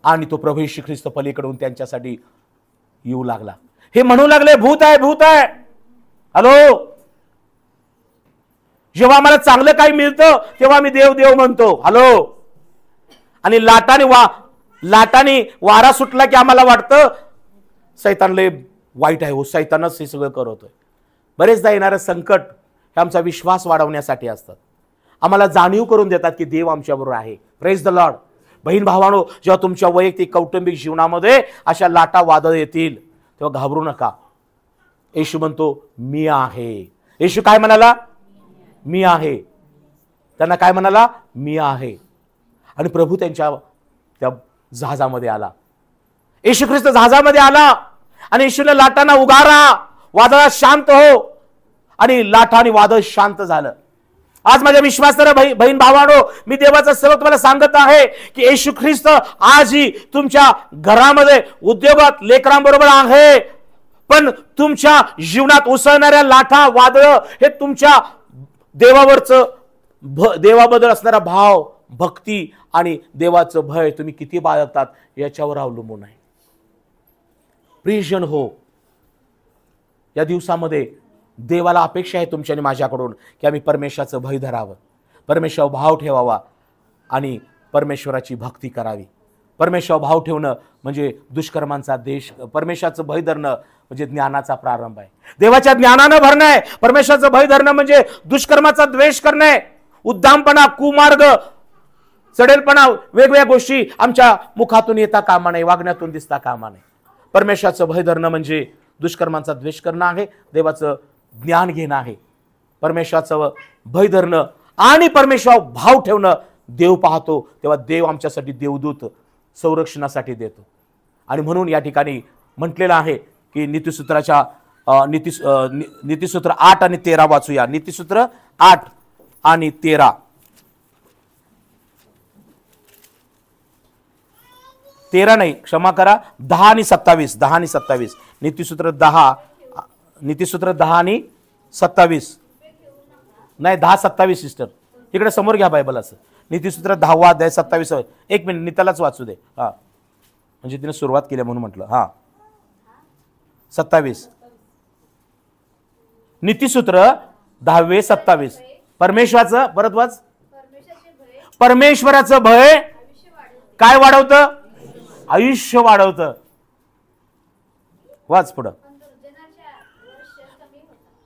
आणि तो प्रभू येशू ख्रिस्त पलीकडून त्यांच्यासाठी येऊ लागला. हे म्हणू लागले, भूत आहे, भूत आहे. हॅलो, जेव्हा मला चांगलं काही मिळतं तेव्हा मी देव देव म्हणतो. हॅलो, आणि लाटाने वारा सुटला की आम्हाला वाटतं सैतान लय वाईट आहे, हो, सैतानच हे सगळं करतोय. बरेचदा येणारं संकट हे आमचा विश्वास वाढवण्यासाठी असतात, आम्हाला जाणीव करून देतात की देव आमच्याबरोबर आहे. Praise the Lord. बहीण भावांनो, जेव्हा तुमच्या वैयक्तिक कौटुंबिक जीवनामध्ये अशा लाटा वादळ येतील तेव्हा घाबरू नका. येशू म्हणतो मी आहे. येशू काय म्हणाला? मी आहे. त्यांना काय म्हणाला? मी आहे. आणि प्रभू त्यांच्या त्या जहाजामध्ये आला. येशू ख्रिस्त जहाजामध्ये आला आणि येशूने लाटांना उगारा, वादळात शांत हो, आणि लाटा आणि वादळ शांत झालं. आज माझ्या विश्वासाला बहीण भावांनो, मी देवाचा सेवक तुम्हाला सांगत आहे की येशू ख्रिस्त आजही तुमच्या घरामध्ये, उद्योगात, लेकरांबरोबर आहे. पण तुमच्या जीवनात उसळणाऱ्या लाटा, वादळ हे तुमच्या देवाबद्दल असणारा भाव, भक्ती आणि देवाचं भय तुम्ही किती बाळगतात याच्यावर अवलंबून आहे. प्रियजन हो, या दिवसामध्ये देवाला अपेक्षा आहे तुमच्या आणि माझ्याकडून की आम्ही परमेश्वराचं भय धरावं, परमेश्वर भाव ठेवावा आणि परमेश्वराची भक्ती करावी. परमेश्वर भाव ठेवणं म्हणजे दुष्कर्मांचा देश, परमेश्वराचं भय धरणं म्हणजे ज्ञानाचा प्रारंभ आहे. देवाच्या ज्ञानानं भरणं आहे. परमेश्वराचं भय धरणं म्हणजे दुष्कर्माचा द्वेष करणं आहे. उद्दामपणा, कुमार्ग, चढेलपणा, वेगवेगळ्या गोष्टी आमच्या मुखातून येता कामा नये, वागण्यातून दिसता कामा नये. परमेश्वराचं भय धरणं म्हणजे दुष्कर्मांचा द्वेष करणं आहे, देवाचं ज्ञान घेणं आहे. परमेश्वराचं भय धरणं आणि परमेश्वर भाव ठेवणं देव पाहतो, तेव्हा देव आमच्यासाठी देवदूत संरक्षणासाठी देतो. आणि म्हणून या ठिकाणी म्हटलेलं आहे की नीतिसूत्राच्या नीतिसूत्र 8 आणि 13 वाचूया. नीतिसूत्र 8 आणि 13. 13 नाही, क्षमा करा, 10 आणि 27. 10 आणि 27. नीतिसूत्र 10 आणि 27 नाही, 10-27 सिस्टर, इकडे समोर घ्या बायबल. असं नीतिसूत्र 10 अध्याय 27. एक मिनिट, नीतालाच वाचू दे. हा, म्हणजे तिने सुरुवात केली म्हणून म्हटलं. हा, 27 नीतिसूत्र 10-27. परमेश्वराचं, परत वाच. परमेश्वराचं भय काय वाढवतं? आयुष्य वाढवतं. वाच पुढं.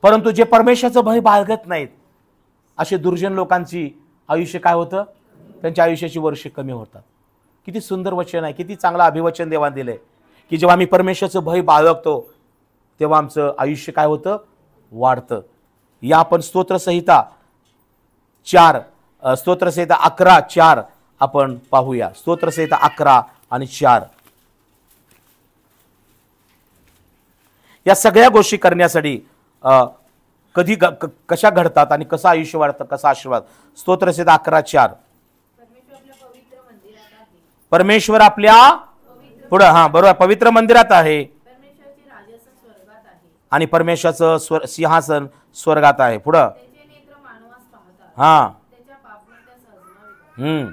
परंतु जे परमेश्वराचं भय बाळगत नाहीत असे दुर्जन लोकांची आयुष्य काय होतं? त्यांच्या आयुष्याची वर्षे कमी होतात. किती सुंदर वचन आहे, किती चांगलं अभिवचन देवाने दिलंय की जेव्हा आम्ही परमेश्वराचं भय बाळगतो तेव्हा आमचं आयुष्य काय होतं? वाढतं. या आपण स्तोत्रसंहिता 11:4 आपण पाहूया. स्तोत्रसंहिता 11 आणि 4. या सगळ्या गोष्टी करण्यासाठी कधी कशा घडतात आणि कसं आयुष्य वाढतं, कसा आशीर्वाद. स्तोत्रसंहिता 11:4. परमेश्वर आपल्या पुढं, हा बरोबर, पवित्र मंदिरात आहे आणि परमेश्वराचं सिंहासन स्वर्गात आहे. पुढं हा त्याच्या पापण्या सहजनावितात. हम्म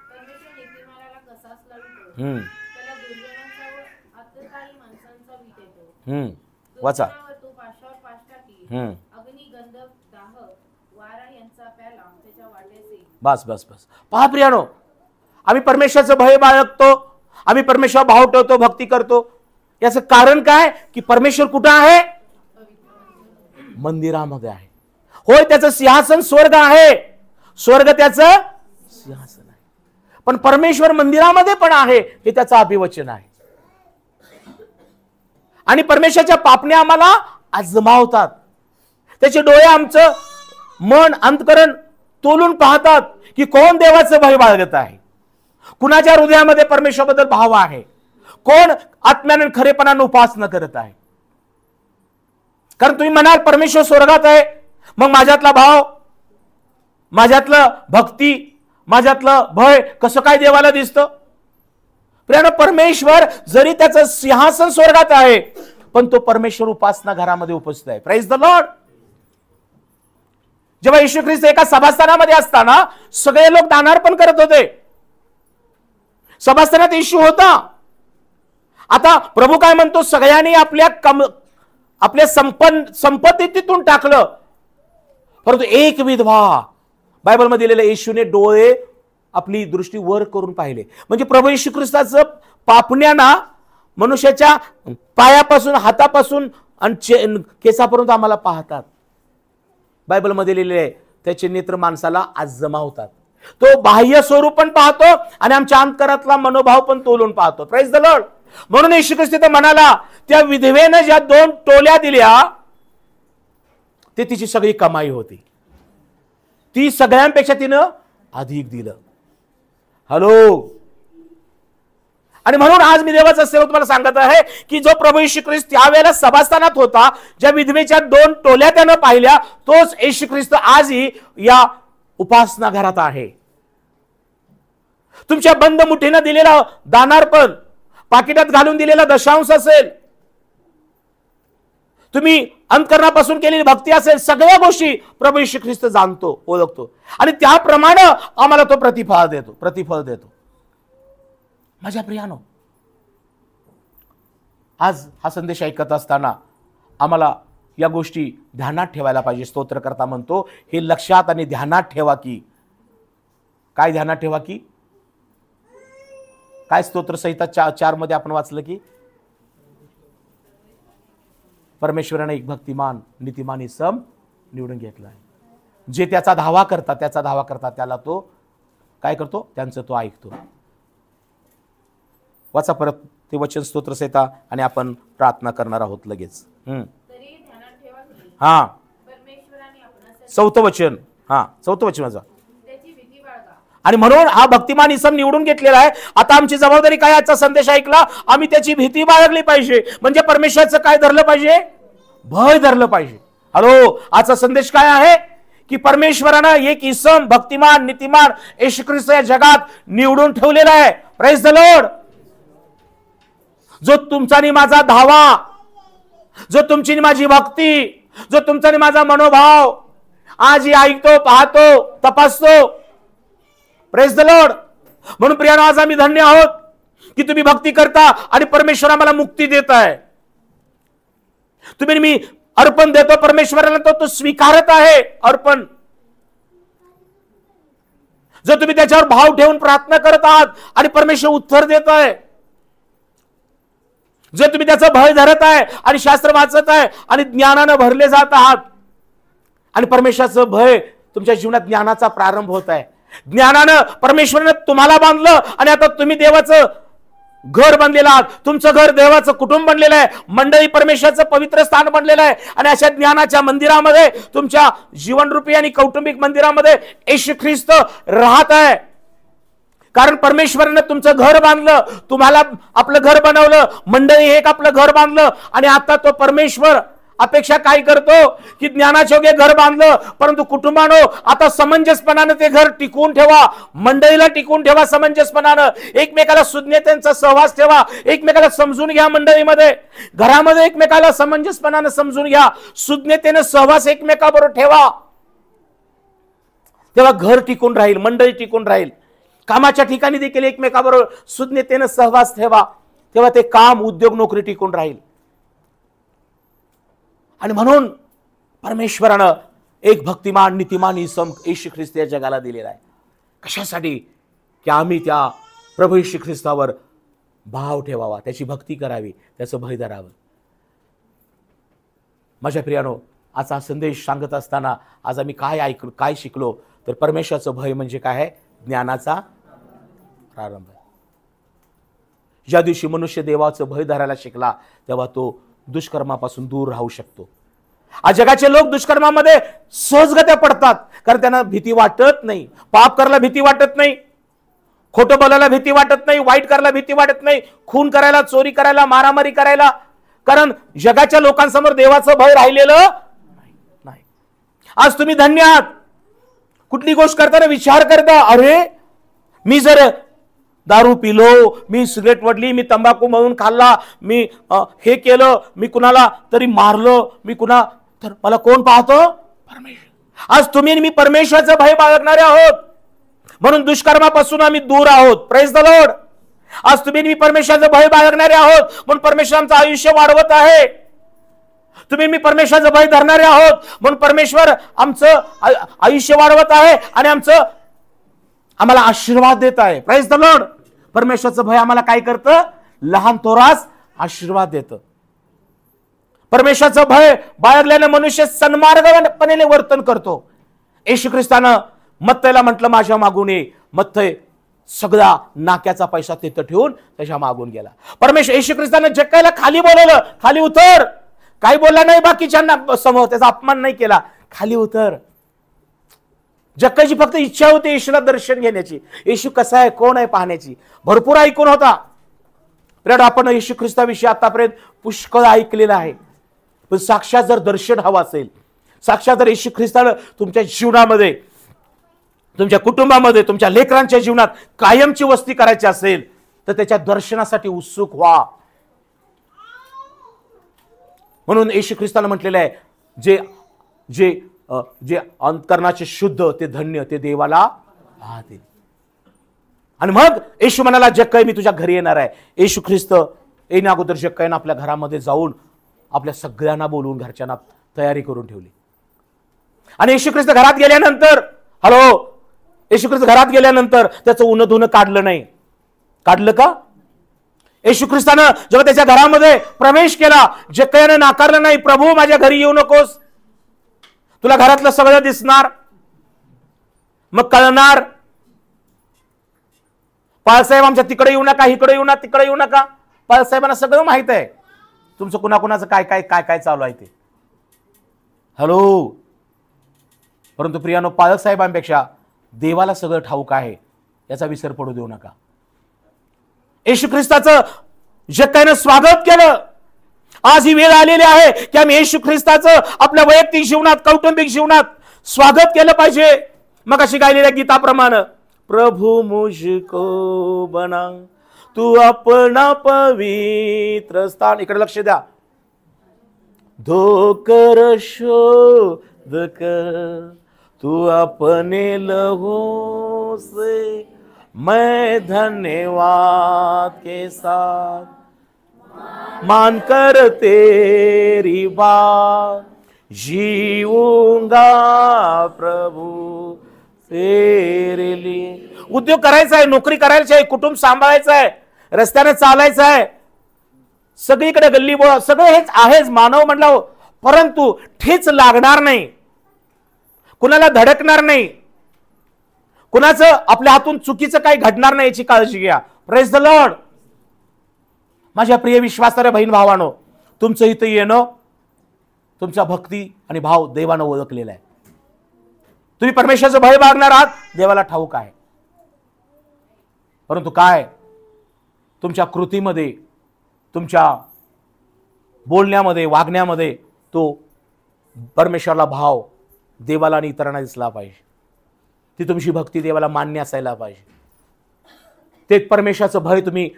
परमेश्वर नीतिमानाला कसाच लावितो, हम्म त्याला दुर्जनांचा व अत्यकारी माणसांचा वीट येतो. वाचा. दुर्जनावर तो पाशावर पाश टाकी, अग्नी, गंधक, दाह, वारा यांचा प्याला त्याच्या वाट्यास येईल. बस बस बस. पहा प्रियानो, आम्ही परमेश्वराचं भय बाळगतो, आम्ही परमेश्वर भाव ठेवतो, भक्ती करतो. याचं कारण काय? की परमेश्वर कुठं आहे? मंदिरामध्ये आहे. होय, त्याचं सिंहासन स्वर्ग आहे, स्वर्ग त्याचं सिंहासन आहे, पण परमेश्वर मंदिरामध्ये पण आहे, हे त्याचं अभिवचन आहे. आणि परमेश्वराच्या पापण्या आम्हाला आजमावतात. त्याचे डोळे आमचं मन अंतकरण तोलून पाहतात की कोण देवाचं भय बाळगत आहे, कुणाच्या हृदयामध्ये परमेश्वराबद्दल भाव आहे, कोण आत्म्याने खरेपणाने उपासना करत आहे. कारण तुम्ही म्हणाल परमेश्वर स्वर्गात आहे, मग माझ्यातला भाव, माझ्यातलं भक्ती, माझ्यातलं भय कसं काय देवाला दिसतं? प्रियानो, परमेश्वर जरी त्याचं सिंहासन स्वर्गात आहे, पण तो परमेश्वर उपासना घरामध्ये उपस्थित आहे. Praise the Lord. जेव्हा येशू ख्रिस्त एका सभास्थानामध्ये असताना सगळे लोक दानार्पण करत होते. सभास्थानात येशू होता. आता प्रभू काय म्हणतो? सगळ्यांनी आपल्या संपत्तीतून टाकलं, परंतु एक विधवा, बायबलमध्ये दिलेलं, येशूने डोळे आपली दृष्टी वर करून पाहिले. म्हणजे प्रभू येशू ख्रिस्ताचं पापण्याना मनुष्याच्या पायापासून, हातापासून आणि केसापर्यंत आम्हाला पाहतात. बायबलमध्ये लिहिलेले आहे, त्याचे नेत्र माणसाला आजमावतात. तो बाह्य स्वरूप पण पाहतो आणि आमच्या अंतरातला मनोभाव पण तोलून पाहतो. Praise the Lord. म्हणून येशू ख्रिस्त म्हणाला, त्या विधवेनं ज्या 2 टोल्या दिल्या ते तिची सगळी कमाई होती. ती सगळ्यांपेक्षा तिनं अधिक दिलं. हॅलो. आणि म्हणून आज मी देवाचा सेवक तुम्हाला सांगत आहे की जो प्रभू येशू ख्रिस्त त्यावेळेला सभास्थानात होता, ज्या विधवेच्या 2 टोल्या त्यानं पाहिल्या, तोच येशू ख्रिस्त आजही या उपासना घरात आहे. तुमच्या बंद मुठीनं दिलेला दानार्पण, पाकिटात घालून दिलेला दशांश असेल, तुम्ही अंतकरणापासून केलेली भक्ती असेल, सगळ्या गोष्टी प्रभू येशू ख्रिस्त जाणतो, ओळखतो आणि त्याप्रमाणे आम्हाला तो प्रतिफळ देतो. माझ्या प्रियानो, आज हा संदेश ऐकत असताना आम्हाला या गोष्टी ध्यानात ठेवायला पाहिजे. स्तोत्रकर्ता म्हणतो, हे लक्षात आणि ध्यानात ठेवा की काय? ध्यानात ठेवा की काय? स्तोत्र संहिता 4 मध्ये आपण वाचलं की परमेश्वराने एक भक्तिमान, नीतिमान इसम निवडून घेतला आहे. जे त्याचा धावा करतात त्याला तो काय करतो? त्यांचं तो ऐकतो. वाचा परत ते वचन, स्तोत्र संहिता, आणि आपण प्रार्थना करणार आहोत लगेच. हा, 4थं वचन. हा, 4थं वचन माझा. आणि म्हणून हा भक्तिमान इसम निवडून घेतलेला आहे. आता आमची जबाबदारी काय? आजचा संदेश ऐकला, आम्ही त्याची भीती बाळगली पाहिजे. म्हणजे परमेश्वराचं काय धरलं पाहिजे? भय धरलं पाहिजे. हॅलो. आजचा संदेश काय आहे? की परमेश्वरानं एक इसम, भक्तिमान, नीतिमान येशू ख्रिस्त या जगात निवडून ठेवलेला आहे. Praise the Lord. जो तुमचा आणि माझा धावा, जो तुमची आणि माझी भक्ती, जो तुमचा आणि माझा मनोभाव आजही ऐकतो, पाहतो, तपासतो. Praise the Lord. म्हणून प्रियानो, आज आम्ही धन्य आहोत की तुम्ही भक्ती करता आणि परमेश्वर आम्हाला मुक्ती देत आहे. तुम्ही, मी अर्पण देतो परमेश्वराला, तो स्वीकारत आहे अर्पण. जर तुम्ही त्याच्यावर भाव ठेवून प्रार्थना करत आहात आणि परमेश्वर उत्तर देत आहे, जर तुम्ही त्याचं भय धरत आहे आणि शास्त्र वाचत आहे आणि ज्ञानानं भरले जात आहात आणि परमेश्वराचं भय तुमच्या जीवनात ज्ञानाचा प्रारंभ होत आहे. ज्ञानानं परमेश्वरानं तुम्हाला बांधलं आणि आता तुम्ही देवाचं घर बनलेलं आहात. तुमचं घर देवाचं कुटुंब बनलेलं आहे, मंडळी परमेश्वराचं पवित्र स्थान बनलेलं आहे. आणि अशा ज्ञानाच्या मंदिरामध्ये, तुमच्या जीवनरूपी आणि कौटुंबिक मंदिरामध्ये येशू ख्रिस्त राहत आहे. कारण परमेश्वरानं तुमचं घर बांधलं, तुम्हाला आपलं घर बनवलं, मंडळी एक आपलं घर बांधलं. आणि आता तो परमेश्वर अपेक्षा काय करतो की ज्ञानाच्या योग्य घर बांधलं, परंतु कुटुंबानो आता समंजसपणानं ते घर टिकवून ठेवा, मंडळीला टिकवून ठेवा समंजसपणानं. एकमेकाला सुज्ञतेचा सहवास ठेवा, एकमेकाला समजून घ्या. मंडळीमध्ये, घरामध्ये एकमेकाला समंजसपणानं समजून घ्या, सुज्ञतेनं सहवास एकमेकाबरोबर ठेवा. तेव्हा घर टिकून राहील, मंडळी टिकून राहील. कामाच्या ठिकाणी देखील एकमेकाबरोबर सुज्ञतेनं सहवास ठेवा, तेव्हा ते काम, उद्योग, नोकरी टिकून राहील. आणि म्हणून परमेश्वरानं एक भक्तिमान, नीतिमान इसम येशू ख्रिस्त या जगाला दिलेला आहे. कशासाठी? की आम्ही त्या प्रभू येशू ख्रिस्तावर भाव ठेवावा, त्याची भक्ती करावी, त्याचं भय धरावं. माझ्या प्रियानो, आजचा संदेश सांगत असताना आज आम्ही काय शिकलो तर परमेश्वराचं भय म्हणजे काय आहे? ज्ञानाचा प्रारंभ आहे. ज्या दिवशी मनुष्य देवाचं भय धरायला शिकला तेव्हा तो दुष्कर्मापासून दूर राहू शकतो. आज जगाचे लोक दुष्कर्मामध्ये सहजगत्या पडतात, कारण त्यांना भीती वाटत नाही. पाप करायला भीती वाटत नाही, खोटं बोलायला भीती वाटत नाही, वाईट करायला भीती वाटत नाही, खून करायला, चोरी करायला, मारामारी करायला, कारण जगाच्या लोकांसमोर देवाचं भय राहिलेलं नाही. आज तुम्ही धन्य आहात. कुठली गोष्ट करताना विचार करता, अरे मी जर दारू पिलो, मी सिगरेट वडली, मी तंबाखू म्हणून खाल्ला, मी हे केलं, मी कुणाला तरी मारलं, मी कुणा, तर मला कोण पाहतो? परमेश्वर. आज तुम्ही आणि मी परमेश्वराचं भय बाळगणारे आहोत, म्हणून दुष्कर्मापासून आम्ही दूर आहोत. Praise the Lord. आज तुम्ही आणि मी परमेश्वराचं भय बाळगणारे आहोत, म्हणून परमेश्वर आमचं आयुष्य वाढवत आहे. तुम्ही मी परमेश्वराचं भय धरणारे आहोत, म्हणून परमेश्वर आमचं आयुष्य वाढवत आहे आणि आम्हाला आशीर्वाद देत आहे. Praise the Lord. परमेश्वराचं भय आम्हाला काय करतं? लहान थोरास आशीर्वाद देतं. परमेश्वराचं भय बाळगल्याने मनुष्य सन्मार्गपणे वर्तन करतो. येशू ख्रिस्तानं मत्तयला म्हटलं, माझ्या मागून ये. मत्तय सगळा नाक्याचा पैसा तिथं ठेवून त्याच्या मागून गेला. परमेश्वर येशू ख्रिस्तानं जक्कायला खाली बोलवलं, खाली उतर. काही बोलला नाही बाकीच्यांना समोर, त्याचा अपमान नाही केला, खाली उतर. जक्काची फक्त इच्छा होती येशूला दर्शन घेण्याची, येशू कसा आहे, कोण आहे पाहण्याची. भरपूर ऐकून होता. आपण येशू ख्रिस्ताविषयी आतापर्यंत पुष्कळ ऐकलेलं आहे, पण साक्षात जर दर्शन हवं असेल, साक्षात जर येशू ख्रिस्तानं तुमच्या जीवनामध्ये, तुमच्या कुटुंबामध्ये, तुमच्या लेकरांच्या जीवनात कायमची वस्ती करायची असेल तर त्याच्या दर्शनासाठी उत्सुक व्हा. म्हणून येशू ख्रिस्तानं म्हटलेलं आहे, जे जे जे अंतकरणाचे शुद्ध ते धन्य, ते देवाला पाहतील. आणि मग येशू म्हणाला, जक्कय मी तुझ्या घरी येणार आहे. येशू ख्रिस्त येण्या अगोदर जक्कयनं आपल्या घरामध्ये जाऊन आपल्या सगळ्यांना बोलवून घरच्यांना तयारी करून ठेवली. आणि येशू ख्रिस्त घरात गेल्यानंतर, येशू ख्रिस्त घरात गेल्यानंतर त्याचं उन्ह धुणं काढलं नाही. काढलं का? येशू ख्रिस्तानं जेव्हा त्याच्या घरामध्ये प्रवेश केला, जक्कयानं नाकारलं नाही. प्रभू माझ्या घरी येऊ नकोस, तुला घरातलं सगळं दिसणार, मग कळणार. पाळसाहेब आमच्या तिकडे येऊ नका, इकडे येऊ नका, तिकडे येऊ नका. पाळसाहेबांना सगळं माहित आहे तुमचं कुणाकुणाचं काय काय काय काय चालू आहे ते. परंतु प्रियानो, पाळसाहेबांपेक्षा देवाला सगळं ठाऊक आहे, याचा विसर पडू देऊ नका. येशू ख्रिस्ताचं जक्कयानं स्वागत केलं. आज ही वेळ आलेली आहे की आम्ही येशू ख्रिस्ताचं आपल्या वैयक्तिक जीवनात, कौटुंबिक जीवनात स्वागत केलं पाहिजे. मग अशी गायलेल्या गीताप्रमाणे, प्रभु मुझको बना तू अपना पवित्र स्थान. इकडे लक्ष द्या. धोकर शोध कर तू अपने लहू से, मैं धन्यवाद के साथ मानकर तेरी बात जीऊंगा प्रभु तेरे लिए. उद्योग करायचा आहे, नोकरी करायची आहे, कुटुंब सांभाळायचं आहे, रस्त्याने चालायचं आहे, सगळीकडे गल्ली बोळ सगळं हेच आहेच मानव म्हणलं. परंतु ठेच लागणार नाही, कुणाला धडकणार नाही, कुणाचं आपल्या हातून चुकीचं काही घडणार नाही याची काळजी घ्या. Praise the Lord. माझ्या प्रिय विश्वासार्ह बहीण भावानो, तुमचं इथं येणं, तुमचा भक्ती आणि भाव देवानं ओळखलेला आहे. तुम्ही परमेश्वराचं भय बाळगणार आहात, देवाला ठाऊक आहे. परंतु काय, तुमच्या कृतीमध्ये, तुमच्या बोलण्यामध्ये, वागण्यामध्ये तो परमेश्वराला भाव, देवाला आणि इतरांना दिसला पाहिजे. ती तुमची भक्ती देवाला मान्य असायला पाहिजे. ते परमेश्वराचं भय तुम्ही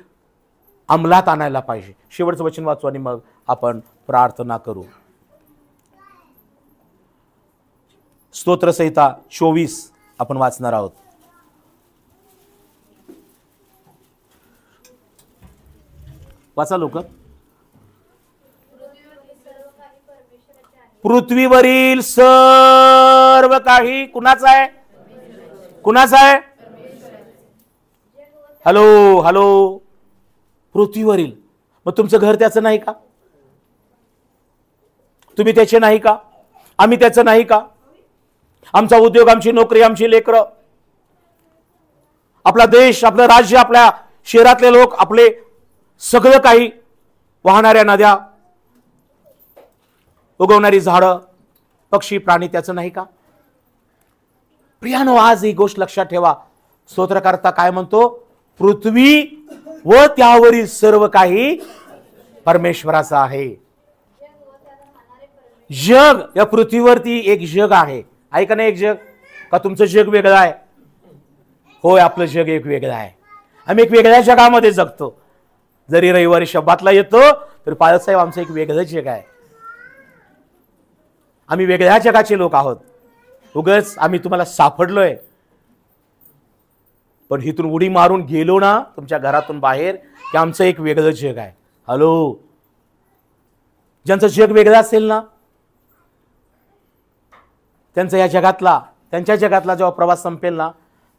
अंमलात आणायला पाहिजे. शेवटचं वचन वाचू आणि मग आपण प्रार्थना करू. स्तोत्रसंहिता 24 आपण वाचणार आहोत. वाचा लोक. पृथ्वीवरील सर्व काही कुणाचं आहे? कुणाचं आहे? Hello hello. पृथ्वीवरील. मग तुमचं घर त्याचं नाही का? तुम्ही त्याचे नाही का? आम्ही त्याचं नाही का? आमचा उद्योग, आमची नोकरी, आमची लेकरं, आपला देश, आपलं राज्य, आपल्या शहरातले लोक, आपले सगळं काही, वाहणाऱ्या नद्या, उगवणारी झाडं, पक्षी, प्राणी त्याचं नाही का? प्रियानो, आज ही गोष्ट लक्षात ठेवा. स्तोत्रकर्ता काय म्हणतो? पृथ्वी व त्यावरील सर्व काही परमेश्वराचं आहे. जग, या पृथ्वीवरती एक जग आहे का नाही? एक जग. का तुमचं जग वेगळं आहे? होय, आपलं जग एक वेगळं आहे. आम्ही एक वेगळ्या जगामध्ये जगतो. जरी रविवारी शब्दातला येतो तरी पाळसाहेब आमचं एक वेगळं जग आहे. आम्ही वेगळ्या जगाचे लोक आहोत. उगाच आम्ही तुम्हाला सापडलोय, पण इथून उडी मारून गेलो ना तुमच्या घरातून बाहेर की आमचं एक वेगळं जग आहे. हॅलो. ज्यांचं जग वेगळं असेल ना, त्यांच्या जगातला जेव्हा प्रवास संपेल ना,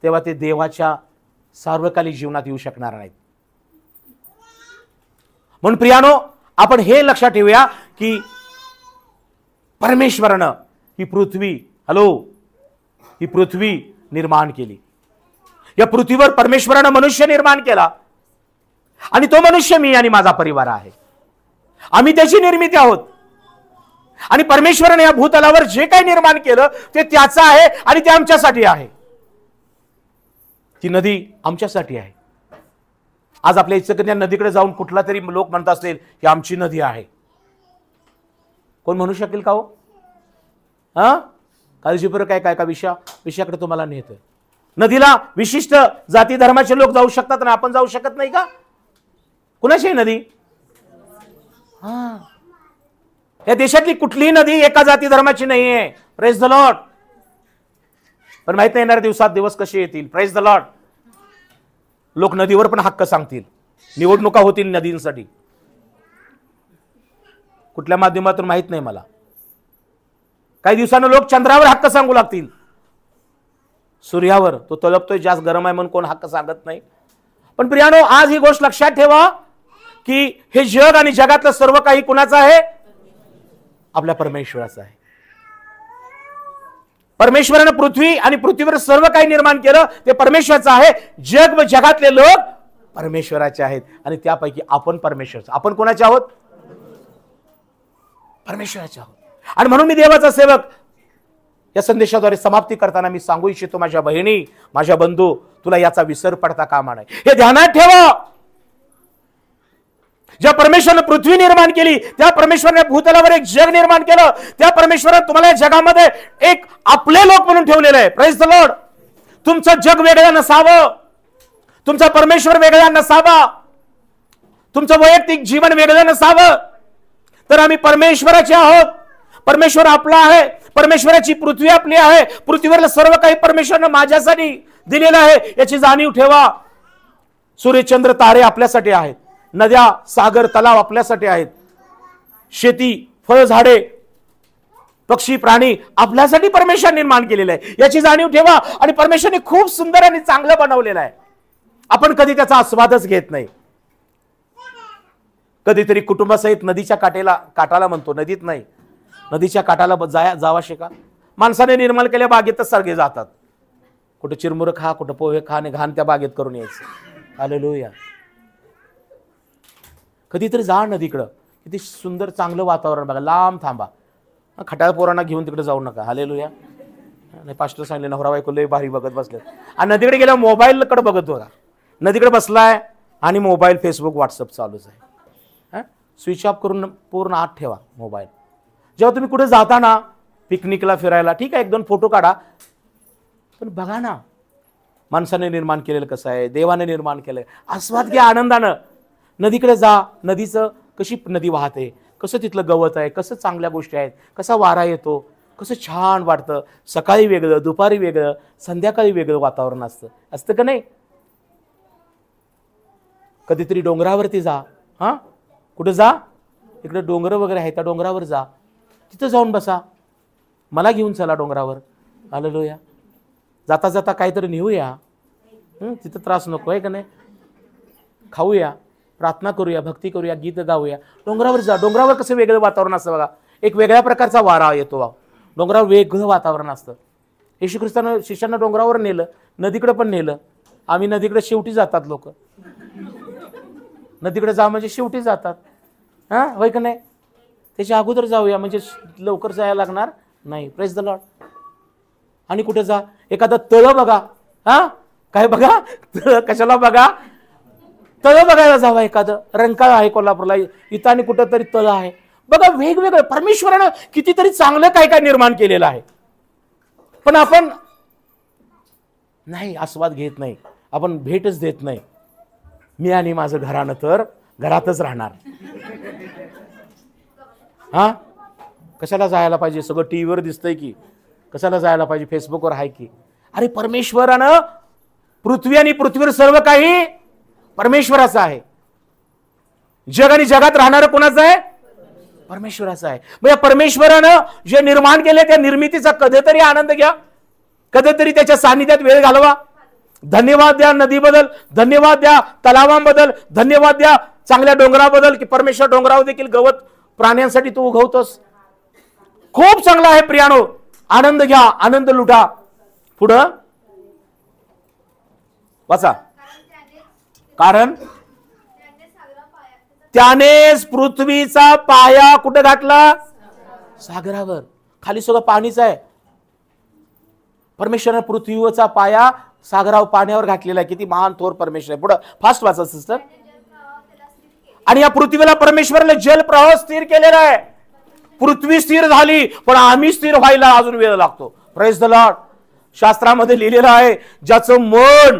तेव्हा ते देवाच्या सार्वकालिक जीवनात येऊ शकणार नाहीत. म्हणून प्रियानो, आपण हे लक्षात ठेवूया की परमेश्वरानं ही पृथ्वी, ही पृथ्वी निर्माण केली. या पृथ्वीवर परमेश्वरानं मनुष्य निर्माण केला आणि तो मनुष्य मी आणि माझा परिवार आहे. आम्ही त्याची निर्मिती आहोत. आणि परमेश्वराने या भूतलावर जे काही निर्माण केलं ते त्याचं आहे आणि ते आमच्यासाठी आहे. ती नदी आमच्यासाठी आहे. आज आपल्या इचलकरंजी नदीकडे जाऊन कुठला तरी लोक म्हणत असतील की आमची नदी आहे. कोण म्हणू शकेल का हो? काळजीपूर्वक काय का विषयाकडे तुम्हाला नेतोय. नदीला विशिष्ट जाती धर्माचे लोक जाऊ शकतात ना, आपण जाऊ शकत नाही का? कुणाची आहे नदी? या देशातली कुठलीही नदी एका जाती धर्माची नाहीये. Praise the Lord. पण माहित नाही येणाऱ्या दिवसात दिवस कसे येतील. Praise the Lord. लोक नदीवर पण हक्क सांगतील. निवडणुका होतील नदींसाठी. कुठल्या माध्यमातून माहित नाही मला. काही दिवसांनी लोक चंद्रावर हक्क सांगू लागतील. सूर्यावर तो तळपतोय, जास्त गरम आहे म्हणून कोण हक्क सांगत नाही. पण प्रियानो, आज ही गोष्ट लक्षात ठेवा की हे जग आणि जगातलं सर्व काही कुणाचं आहे? आपल्या परमेश्वराचं आहे. परमेश्वराने पृथ्वी आणि पृथ्वीवर सर्व काही निर्माण केलं ते परमेश्वराचं आहे. जग व जगातले लोक परमेश्वराचे आहेत आणि त्यापैकी आपण परमेश्वराचे. आपण कोणाचे आहोत? परमेश्वराचे आहोत. आणि म्हणून मी देवाचा सेवक या संदेशाद्वारे समाप्ती करताना मी सांगू इच्छितो, माझ्या बहिणी, माझ्या बंधू, तुला याचा विसर पडता कामा नये. हे ध्यानात ठेवा. ज्या परमेश्वराने पृथ्वी निर्माण केली, त्या परमेश्वराने भूतलावर एक जग निर्माण केलं. त्या परमेश्वराने तुम्हाला या जगामध्ये एक आपले लोक म्हणून ठेवलेलं आहे. Praise the Lord. तुमचं जग वेगळं नसावं, तुमचा परमेश्वर वेगळा नसावा, तुमचं वैयक्तिक जीवन वेगळं नसावं. तर आम्ही परमेश्वराचे आहोत. परमेश्वर आपला आहे. परमेश्वराची पृथ्वी आपली आहे. पृथ्वीवरलं सर्व काही परमेश्वराने माझ्यासाठी दिलेलं आहे याची जाणीव ठेवा. सूर्यचंद्र तारे आपल्यासाठी आहेत. नद्या, सागर, तलाव आपल्यासाठी आहेत. शेती, फळझाडे, पक्षी, प्राणी आपल्यासाठी परमेश्वर निर्माण केलेलं आहे याची जाणीव ठेवा. आणि परमेश्वराने खूप सुंदर आणि चांगलं बनवलेलं आहे. आपण कधी त्याचा आस्वादच घेत नाही. कधीतरी कुटुंबासहित नदीच्या काठाला म्हणतो, नदीत नाही, नदीच्या काठाला जावा शिका. माणसाने निर्माण केल्या बागेतच सारखे जातात. कुठे चिरमुरं खा, कुठं पोहे खा आणि घाण त्या बागेत करून यायचं. हालेलुया. कधीतरी जा नदीकडं, किती सुंदर चांगलं वातावरण बघा. लांब थांबा. खटाळ पोरांना घेऊन तिकडे जाऊ नका. हालेलुया. नाही, पास्टर सांगले नवरा बायको लय भारी बघत बसले आणि नदीकडे गेल्या मोबाईलकडे बघत बघा. नदीकडे बसलाय आणि मोबाईल, फेसबुक, व्हॉट्सअप चालूच आहे. स्विच ऑफ करून पूर्ण आत ठेवा मोबाईल. जेव्हा तुम्ही कुठे जाता ना, पिकनिकला, फिरायला, ठीक आहे, 1-2 फोटो काढा, पण बघा ना माणसाने निर्माण केलेलं कसं आहे, देवाने निर्माण केलंय. आस्वाद घ्या आनंदानं. नदीकडे जा. नदीचं कशी नदी वाहते, कसं तिथलं गवत आहे, कसं चांगल्या गोष्टी आहेत, कसा वारा येतो, कसं छान वाटतं. सकाळी वेगळं, दुपारी वेगळं, संध्याकाळी वेगळं वातावरण असतं का नाही? कधीतरी डोंगरावरती जा. हा, कुठं जा? इकडे डोंगर वगैरे आहे, त्या डोंगरावर जा, तिथं जाऊन बसा. मला घेऊन चला डोंगरावर. हालेलुया. जाता जाता काहीतरी नेऊया. तिथं त्रास नको आहे का नाही? खाऊया, प्रार्थना करूया, भक्ती करूया, गीत गाऊया. डोंगरावर जा. डोंगरावर कसं वेगळं वातावरण असतं बघा. एक वेगळ्या प्रकारचा वारा येतो. डोंगरावर वेगळं वातावरण असतं. येशू ख्रिस्तानं शिष्यांना डोंगरावर नेलं, नदीकडे पण नेलं. आम्ही नदीकडे शेवटी जातात लोक. नदीकडे जा म्हणजे शेवटी जातात. हा, होय का नाही? त्याच्या अगोदर जाऊया म्हणजे लवकर जायला लागणार नाही. Praise the Lord. आणि कुठे जा? एखादं तळ बघा. हा, काय बघा? तळ कशाला बघा? तळ बघायला जावा. एखादं रंकाळ आहे कोल्हापूरला, इथं आणि कुठं तरी तळ आहे बघा. वेगवेगळं परमेश्वरानं कितीतरी चांगलं काय काय निर्माण केलेलं आहे. पण आपण नाही आस्वाद घेत नाही, आपण भेटच देत नाही. मी आणि माझं घरानं तर घरातच राहणार. हा, कशाला जायला पाहिजे? सगळं टीव्हीवर दिसतंय की. कशाला जायला पाहिजे? फेसबुकवर आहे की. अरे परमेश्वरानं पृथ्वी आणि पृथ्वीवर सर्व काही परमेश्वराचं आहे. जग आणि जगात राहणारं कोणाचं आहे? परमेश्वराचं आहे. मग या परमेश्वरानं जे निर्माण केले त्या निर्मितीचा कधीतरी आनंद घ्या, कधीतरी त्याच्या सानिध्यात वेळ घालवा. धन्यवाद द्या नदीबद्दल, धन्यवाद द्या तलावांबद्दल, धन्यवाद द्या चांगल्या डोंगराबद्दल की परमेश्वर डोंगरावर देखील गवत प्राण्यांसाठी तू उगवतोस. खूप चांगला आहे प्रियानो. आनंद घ्या, आनंद लुटा. पुढं वाचा. कारण त्यानेच पृथ्वीचा पाया कुठे घातला? सागरावर. खाली सगळं पाणीच आहे. परमेश्वराने पृथ्वीवरचा पाया सागरावर पाण्यावर घातलेला आहे. किती महान थोर परमेश्वर आहे. पुढं फास्ट वाचा सिस्टर. आणि या पृथ्वीला परमेश्वराने जल प्रवाह स्थिर केलेला आहे. पृथ्वी स्थिर झाली पण आम्ही स्थिर व्हायला अजून वेळ लागतो. Praise the Lord. शास्त्रामध्ये लिहिलेलं आहे ज्याचं मन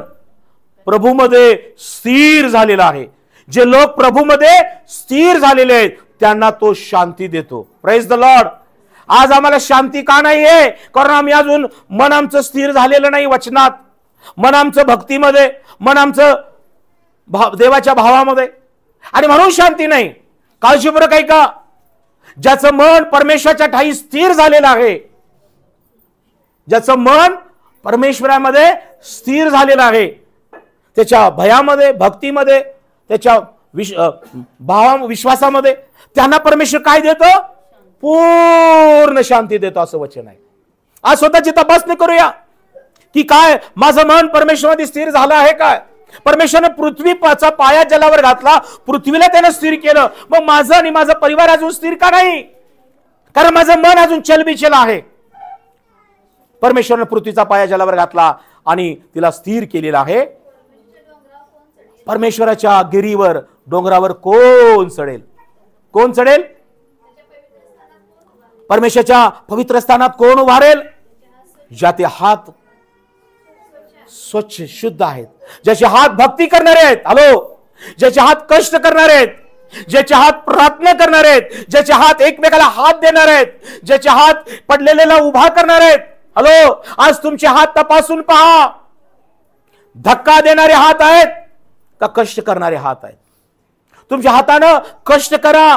प्रभूमध्ये स्थिर झालेलं आहे, जे लोक प्रभूमध्ये स्थिर झालेले आहेत त्यांना तो शांती देतो. Praise the Lord. आज आम्हाला शांती का नाहीये? कारण आम्ही अजून मन आमचं स्थिर झालेलं नाही वचनात, मन आमचं भक्तीमध्ये, मन आमचं देवाच्या भावामध्ये, आणि म्हणून शांती नाही. काळजीपूर्वक ऐका. ज्याचं मन परमेश्वराच्या ठाई स्थिर झालेलं आहे, ज्याचं मन परमेश्वरामध्ये स्थिर झालेलं आहे, त्याच्या भयामध्ये, भक्तीमध्ये, त्याच्या विश्वासामध्ये त्यांना परमेश्वर काय देतो? पूर्ण शांती देतो असं वचन आहे. आज स्वतःची तपासणी करूया की काय माझं मन परमेश्वरामध्ये स्थिर झालं आहे काय? परमेश्वराने पृथ्वीचा पाया जलावर घातला, पृथ्वीला त्याने स्थिर केलं. मग माझं आणि माझा परिवार अजून स्थिर का नाही? कारण माझं मन अजून चलबिचल आहे. परमेश्वराने पृथ्वीचा पाया जलावर घातला आणि तिला स्थिर केलेला आहे. परमेश्वराच्या गिरीवर, डोंगरावर कोण चढेल? कोण चढेल? परमेश्वराच्या पवित्र स्थानात कोण उभारेल? ज्याचे हात स्वच्छ शुद्ध आहेत, ज्याचे हात भक्ती करणारे आहेत. हॅलो. ज्याचे हात कष्ट करणारे आहेत, ज्याचे हात प्रार्थना करणारे आहेत, ज्याचे हात एकमेकाला हात देणार आहेत, ज्याचे हात पडलेल्याला उभा करणार आहेत. हॅलो. आज तुमचे हात तपासून पहा. धक्का देणारे हात आहेत का कष्ट करणारे हात आहेत? तुमच्या हातानं कष्ट करा,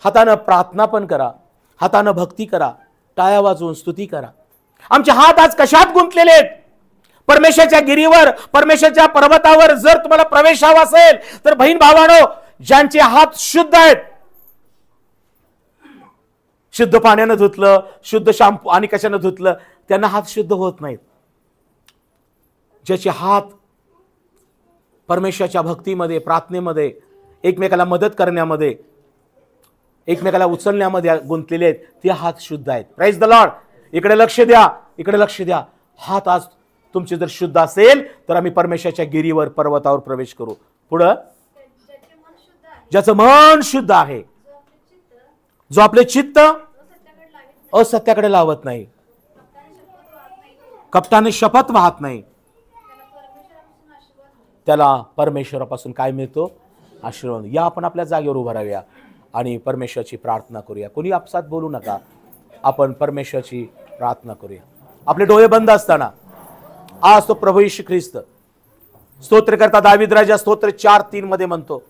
हातानं प्रार्थना पण करा, हातानं भक्ती करा, टाळ्या वाजवून स्तुती करा. आमचे हात आज कशात गुंतलेले आहेत? परमेश्वराच्या गिरीवर, परमेश्वराच्या पर्वतावर जर तुम्हाला प्रवेश हवा असेल तर बहीण भावांनो, ज्यांचे हात शुद्ध आहेत, शुद्ध पाण्यानं धुतलं, शुद्ध शॅम्पू आणि कशानं धुतलं, त्यांना हात शुद्ध होत नाहीत. ज्याचे हात परमेश्वराच्या भक्तीमध्ये, प्रार्थनेमध्ये, एकमेकाला मदत करण्यामध्ये, एकमेकाला उचलण्यामध्ये गुंतलेले आहेत, ते हात शुद्ध आहेत. Praise the Lord. इकडे लक्ष द्या, इकडे लक्ष द्या. हात आज तुमचे जर शुद्ध असेल तर आम्ही परमेश्वराच्या गिरीवर, पर्वतावर प्रवेश करू. पुढं. ज्याचं मन शुद्ध आहे, जो आपले चित्त असत्याकडे लावत नाही, कपटाने शपथ वाहत नाही, त्याला परमेश्वरापासून काय मिळतो? आशीर्वाद. या आपण आपल्या जागेवर उभा राहूया आणि परमेश्वराची प्रार्थना करूया. कोणी आपसात बोलू नका. आपण परमेश्वराची प्रार्थना करूया. आपले डोळे बंद असताना आज तो प्रभू येशू ख्रिस्त स्तोत्रकर्ता दावीद राजा स्तोत्र 4:3 मध्ये म्हणतो,